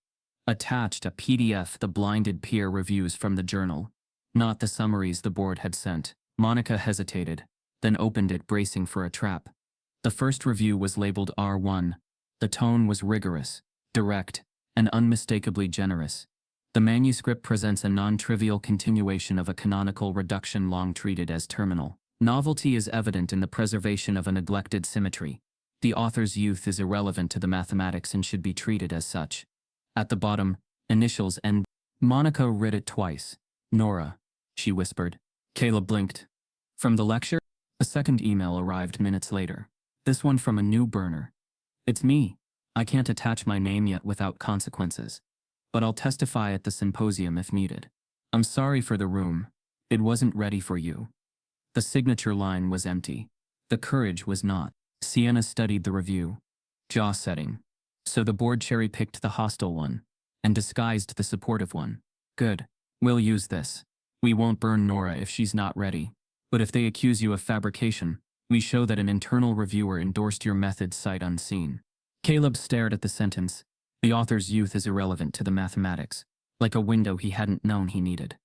Attached a PDF, the blinded peer reviews from the Journal, not the summaries the board had sent. Monica hesitated, then opened it, bracing for a trap. The first review was labeled R1. The tone was rigorous, direct, and unmistakably generous. The manuscript presents a non-trivial continuation of a canonical reduction long treated as terminal. Novelty is evident in the preservation of a neglected symmetry. The author's youth is irrelevant to the mathematics and should be treated as such. At the bottom, initials and Monica read it twice. Nora, she whispered. Caleb blinked. From the lecture? A second email arrived minutes later. This one from a new burner. It's me. I can't attach my name yet without consequences. But I'll testify at the symposium if needed. I'm sorry for the room. It wasn't ready for you. The signature line was empty. The courage was not. Sienna studied the review. Jaw setting. So the board cherry-picked the hostile one, and disguised the supportive one. Good. We'll use this. We won't burn Nora if she's not ready. But if they accuse you of fabrication, we show that an internal reviewer endorsed your methods sight unseen. Caleb stared at the sentence. The author's youth is irrelevant to the mathematics, like a window he hadn't known he needed.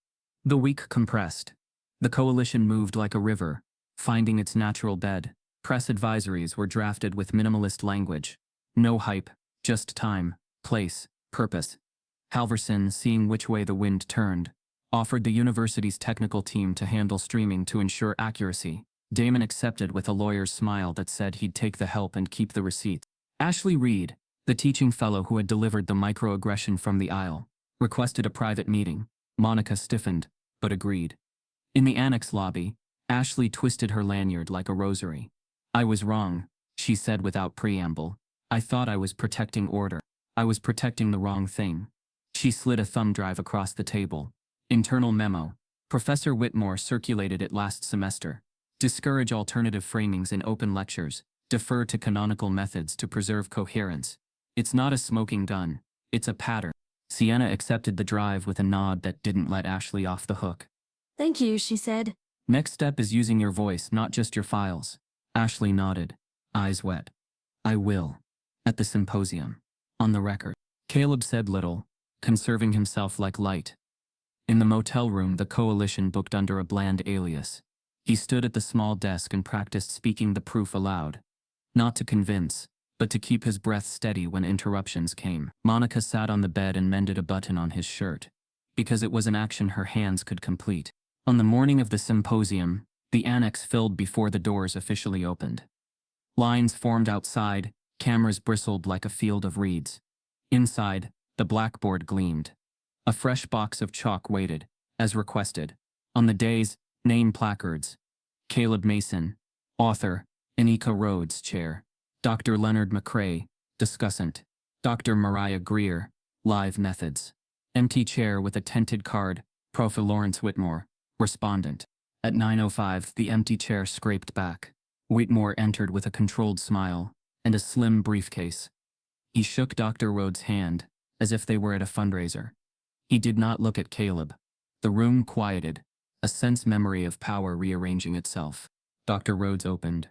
The week compressed. The coalition moved like a river, finding its natural bed. Press advisories were drafted with minimalist language. No hype, just time, place, purpose. Halverson, seeing which way the wind turned, offered the university's technical team to handle streaming to ensure accuracy. Damon accepted with a lawyer's smile that said he'd take the help and keep the receipts. Ashley Reed, the teaching fellow who had delivered the microaggression from the aisle, requested a private meeting. Monica stiffened, but agreed. In the annex lobby, Ashley twisted her lanyard like a rosary. I was wrong, she said without preamble. I thought I was protecting order. I was protecting the wrong thing. She slid a thumb drive across the table. Internal memo. Professor Whitmore circulated it last semester. Discourage alternative framings in open lectures. Defer to canonical methods to preserve coherence. It's not a smoking gun. It's a pattern. Sienna accepted the drive with a nod that didn't let Ashley off the hook. Thank you, she said. Next step is using your voice, not just your files. Ashley nodded, eyes wet. I will. At the symposium. On the record. Caleb said little, conserving himself like light. In the motel room, the coalition booked under a bland alias. He stood at the small desk and practiced speaking the proof aloud. Not to convince, but to keep his breath steady when interruptions came. Monica sat on the bed and mended a button on his shirt, because it was an action her hands could complete. On the morning of the symposium, the annex filled before the doors officially opened. Lines formed outside, cameras bristled like a field of reeds. Inside, the blackboard gleamed. A fresh box of chalk waited, as requested. On the dais, name placards. Caleb Mason, author, Anika Rhodes Chair. Dr. Leonard McCrae, discussant. Dr. Mariah Greer, live methods. Empty chair with a tented card, Prof. Lawrence Whitmore, respondent. At 9:05, the empty chair scraped back. Whitmore entered with a controlled smile and a slim briefcase. He shook Dr. Rhodes' hand, as if they were at a fundraiser. He did not look at Caleb. The room quieted, a sense memory of power rearranging itself. Dr. Rhodes opened.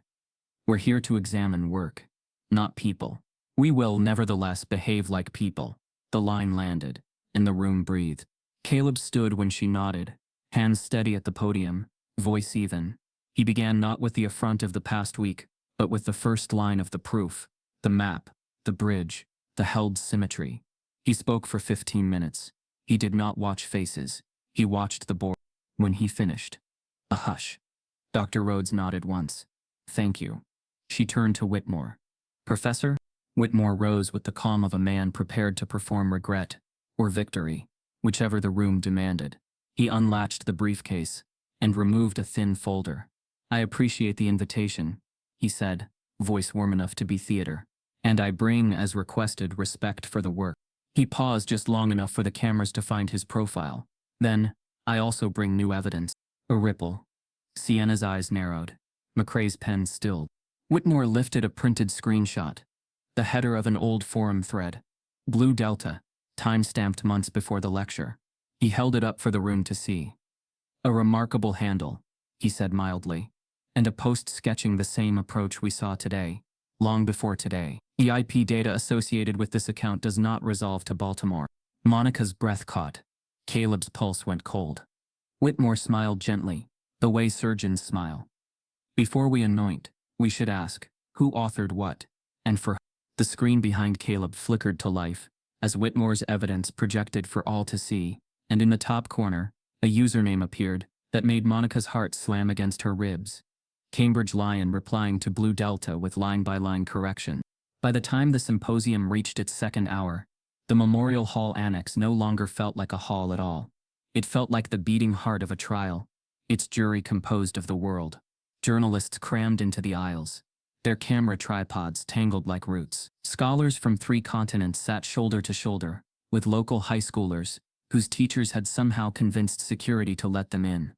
We're here to examine work, not people. We will nevertheless behave like people. The line landed, and the room breathed. Caleb stood when she nodded, hands steady at the podium, voice even. He began not with the affront of the past week, but with the first line of the proof, the map, the bridge, the held symmetry. He spoke for 15 minutes. He did not watch faces. He watched the board. When he finished, a hush. Dr. Rhodes nodded once. Thank you. She turned to Whitmore. Professor? Whitmore rose with the calm of a man prepared to perform regret, or victory, whichever the room demanded. He unlatched the briefcase and removed a thin folder. I appreciate the invitation, he said, voice warm enough to be theater. And I bring, as requested, respect for the work. He paused just long enough for the cameras to find his profile. Then, I also bring new evidence. A ripple. Sienna's eyes narrowed. McCrae's pen stilled. Whitmore lifted a printed screenshot. The header of an old forum thread. Blue Delta, time-stamped months before the lecture. He held it up for the room to see. A remarkable handle, he said mildly. And a post sketching the same approach we saw today, long before today. The IP data associated with this account does not resolve to Baltimore. Monica's breath caught. Caleb's pulse went cold. Whitmore smiled gently, the way surgeons smile. Before we anoint, we should ask, who authored what, and for whom? The screen behind Caleb flickered to life, as Whitmore's evidence projected for all to see, and in the top corner, a username appeared that made Monica's heart slam against her ribs. Cambridge Lion replying to Blue Delta with line-by-line correction. By the time the symposium reached its second hour, the Memorial Hall Annex no longer felt like a hall at all. It felt like the beating heart of a trial, its jury composed of the world. Journalists crammed into the aisles, their camera tripods tangled like roots. Scholars from 3 continents sat shoulder to shoulder, with local high schoolers, whose teachers had somehow convinced security to let them in.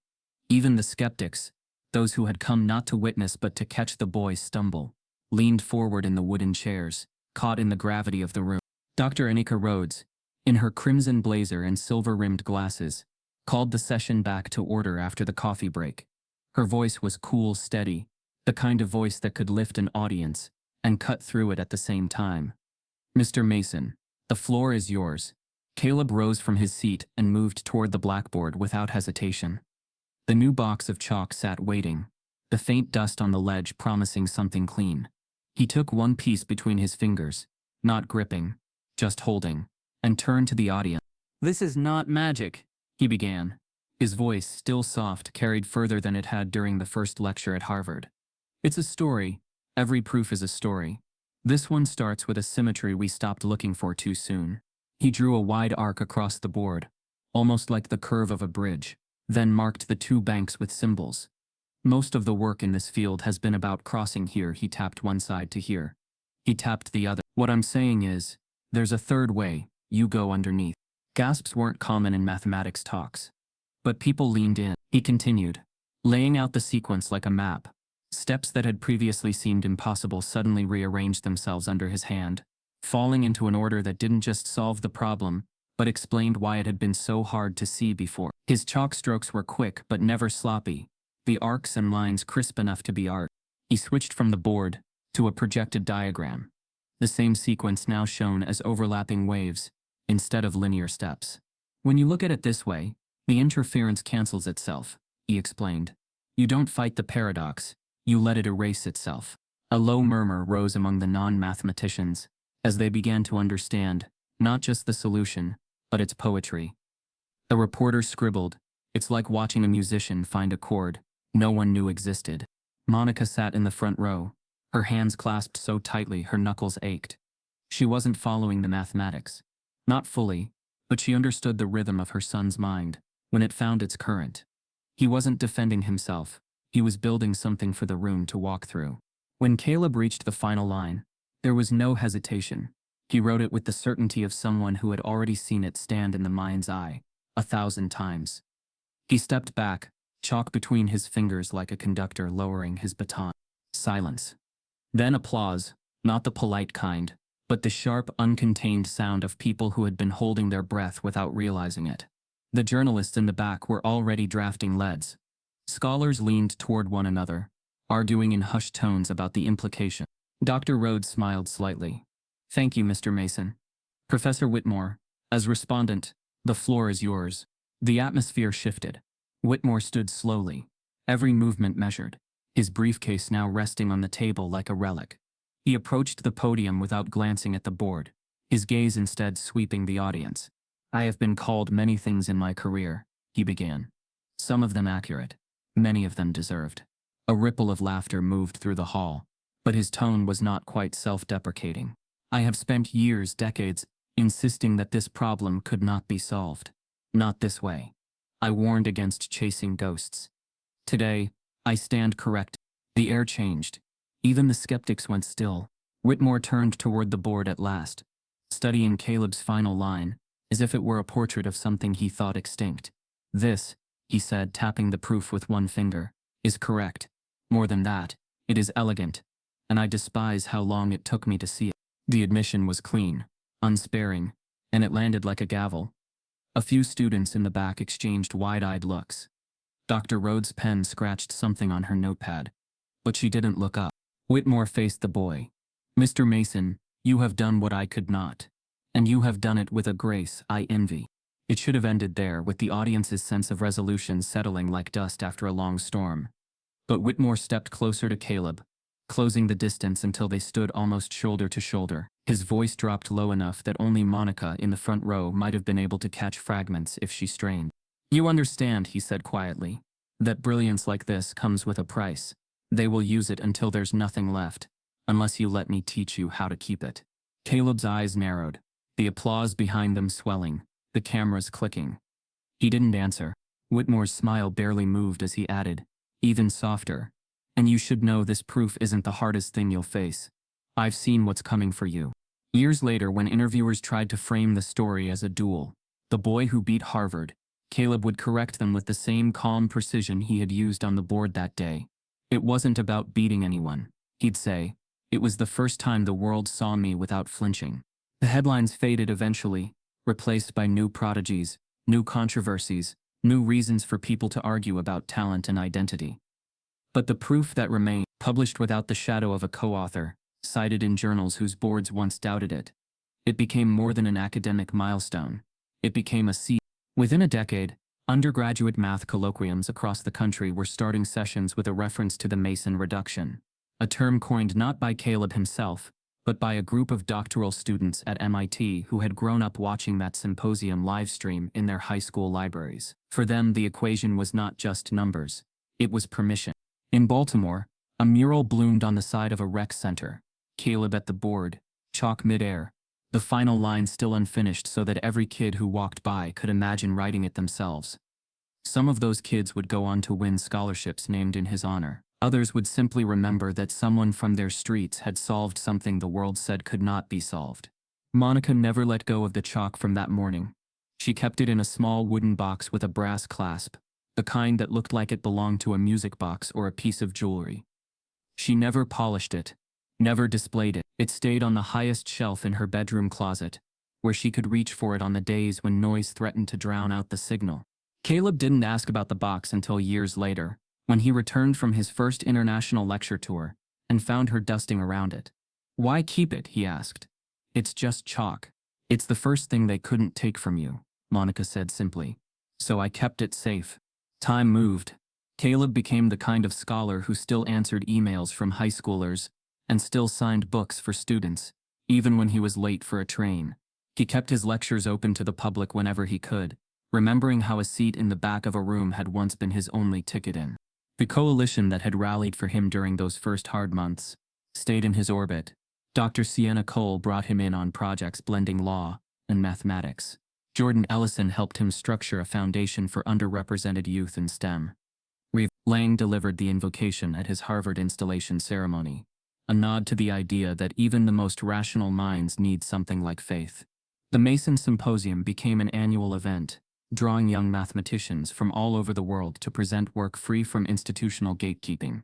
Even the skeptics, those who had come not to witness but to catch the boys stumble, leaned forward in the wooden chairs, caught in the gravity of the room. Dr. Anika Rhodes, in her crimson blazer and silver-rimmed glasses, called the session back to order after the coffee break. Her voice was cool, steady, the kind of voice that could lift an audience and cut through it at the same time. Mr. Mason, the floor is yours. Caleb rose from his seat and moved toward the blackboard without hesitation. The new box of chalk sat waiting, the faint dust on the ledge promising something clean. He took one piece between his fingers, not gripping, just holding, and turned to the audience. This is not magic, he began. His voice, still soft, carried further than it had during the first lecture at Harvard. It's a story. Every proof is a story. This one starts with a symmetry we stopped looking for too soon. He drew a wide arc across the board, almost like the curve of a bridge, then marked the 2 banks with symbols. Most of the work in this field has been about crossing here. He tapped one side to here. He tapped the other. What I'm saying is, there's a third way, you go underneath. Gasps weren't common in mathematics talks. But people leaned in. He continued, laying out the sequence like a map. Steps that had previously seemed impossible suddenly rearranged themselves under his hand, falling into an order that didn't just solve the problem, but explained why it had been so hard to see before. His chalk strokes were quick but never sloppy, the arcs and lines crisp enough to be art. He switched from the board to a projected diagram, the same sequence now shown as overlapping waves instead of linear steps. When you look at it this way, the interference cancels itself, he explained. You don't fight the paradox, you let it erase itself. A low murmur rose among the non-mathematicians as they began to understand not just the solution, but its poetry. A reporter scribbled, it's like watching a musician find a chord no one knew existed. Monica sat in the front row, her hands clasped so tightly her knuckles ached. She wasn't following the mathematics. Not fully, but she understood the rhythm of her son's mind when it found its current. He wasn't defending himself, he was building something for the room to walk through. When Caleb reached the final line, there was no hesitation. He wrote it with the certainty of someone who had already seen it stand in the mind's eye 1,000 times. He stepped back, chalk between his fingers like a conductor lowering his baton. Silence. Then applause, not the polite kind, but the sharp, uncontained sound of people who had been holding their breath without realizing it. The journalists in the back were already drafting leads. Scholars leaned toward one another, arguing in hushed tones about the implication. Dr. Rhodes smiled slightly. "Thank you, Mr. Mason." Professor Whitmore, as respondent, "The floor is yours." The atmosphere shifted. Whitmore stood slowly, every movement measured, his briefcase now resting on the table like a relic. He approached the podium without glancing at the board, his gaze instead sweeping the audience. "I have been called many things in my career," he began. "Some of them accurate, many of them deserved." A ripple of laughter moved through the hall, but his tone was not quite self-deprecating. "I have spent years, decades, insisting that this problem could not be solved. Not this way. I warned against chasing ghosts. Today, I stand corrected." The air changed. Even the skeptics went still. Whitmore turned toward the board at last, studying Caleb's final line, as if it were a portrait of something he thought extinct. "This," he said, tapping the proof with one finger, "is correct. More than that, it is elegant, and I despise how long it took me to see it." The admission was clean, unsparing, and it landed like a gavel. A few students in the back exchanged wide-eyed looks. Dr. Rhodes' pen scratched something on her notepad, but she didn't look up. Whitmore faced the boy. "Mr. Mason, you have done what I could not, and you have done it with a grace I envy." It should have ended there, with the audience's sense of resolution settling like dust after a long storm. But Whitmore stepped closer to Caleb, closing the distance until they stood almost shoulder to shoulder. His voice dropped low enough that only Monica in the front row might have been able to catch fragments if she strained. "You understand," he said quietly, "that brilliance like this comes with a price. They will use it until there's nothing left, unless you let me teach you how to keep it." Caleb's eyes narrowed, the applause behind them swelling, the cameras clicking. He didn't answer. Whitmore's smile barely moved as he added, even softer, "And you should know this proof isn't the hardest thing you'll face. I've seen what's coming for you." Years later, when interviewers tried to frame the story as a duel, the boy who beat Harvard, Caleb would correct them with the same calm precision he had used on the board that day. "It wasn't about beating anyone," he'd say. "It was the first time the world saw me without flinching." The headlines faded eventually, replaced by new prodigies, new controversies, new reasons for people to argue about talent and identity. But the proof that remained, published without the shadow of a co-author, cited in journals whose boards once doubted it. It became more than an academic milestone. It became a seed. Within a decade, undergraduate math colloquiums across the country were starting sessions with a reference to the Mason reduction, a term coined not by Caleb himself, but by a group of doctoral students at MIT who had grown up watching that symposium livestream in their high school libraries. For them, the equation was not just numbers, it was permission. In Baltimore, a mural bloomed on the side of a rec center, Caleb at the board, chalk midair, the final line still unfinished so that every kid who walked by could imagine writing it themselves. Some of those kids would go on to win scholarships named in his honor. Others would simply remember that someone from their streets had solved something the world said could not be solved. Monica never let go of the chalk from that morning. She kept it in a small wooden box with a brass clasp, the kind that looked like it belonged to a music box or a piece of jewelry. She never polished it, never displayed it. It stayed on the highest shelf in her bedroom closet, where she could reach for it on the days when noise threatened to drown out the signal. Caleb didn't ask about the box until years later, when he returned from his first international lecture tour and found her dusting around it. "Why keep it?" he asked. "It's just chalk. It's the first thing they couldn't take from you," Monica said simply. "So I kept it safe." Time moved. Caleb became the kind of scholar who still answered emails from high schoolers and still signed books for students, even when he was late for a train. He kept his lectures open to the public whenever he could, remembering how a seat in the back of a room had once been his only ticket in. The coalition that had rallied for him during those first hard months stayed in his orbit. Dr. Sienna Cole brought him in on projects blending law and mathematics. Jordan Ellison helped him structure a foundation for underrepresented youth in STEM. Lang delivered the invocation at his Harvard installation ceremony. a nod to the idea that even the most rational minds need something like faith. The Mason Symposium became an annual event, drawing young mathematicians from all over the world to present work free from institutional gatekeeping.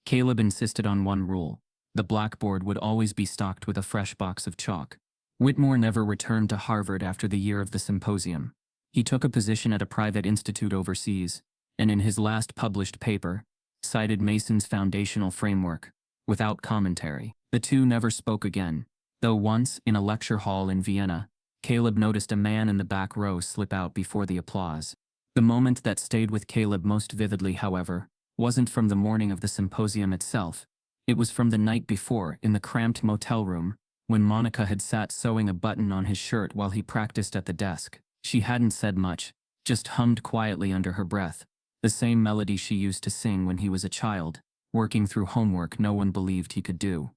Caleb insisted on one rule: the blackboard would always be stocked with a fresh box of chalk. Whitmore never returned to Harvard after the year of the symposium. He took a position at a private institute overseas, and in his last published paper, cited Mason's foundational framework, without commentary. The two never spoke again, though once, in a lecture hall in Vienna, Caleb noticed a man in the back row slip out before the applause. The moment that stayed with Caleb most vividly, however, wasn't from the morning of the symposium itself. It was from the night before, in the cramped motel room, when Monica had sat sewing a button on his shirt while he practiced at the desk. She hadn't said much, just hummed quietly under her breath, the same melody she used to sing when he was a child, working through homework no one believed he could do.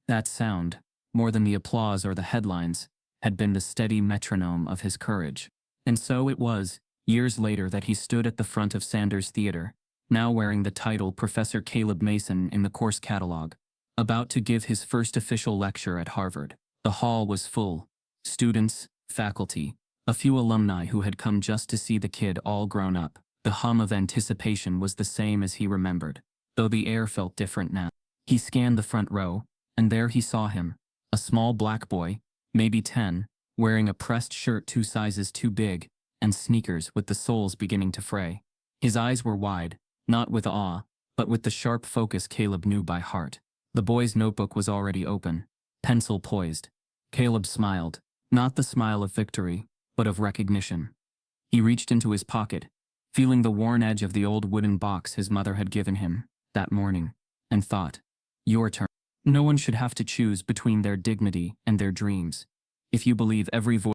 That sound, more than the applause or the headlines, had been the steady metronome of his courage. And so it was, years later, that he stood at the front of Sanders Theater, now wearing the title Professor Caleb Mason in the course catalog, about to give his first official lecture at Harvard. The hall was full. Students, faculty, a few alumni who had come just to see the kid all grown up. The hum of anticipation was the same as he remembered, though the air felt different now. He scanned the front row, and there he saw him, a small black boy, maybe 10, wearing a pressed shirt 2 sizes too big, and sneakers with the soles beginning to fray. His eyes were wide, not with awe, but with the sharp focus Caleb knew by heart. The boy's notebook was already open, pencil poised. Caleb smiled, not the smile of victory, but of recognition. He reached into his pocket, feeling the worn edge of the old wooden box his mother had given him that morning, and thought, "Your turn." No one should have to choose between their dignity and their dreams. If you believe every voice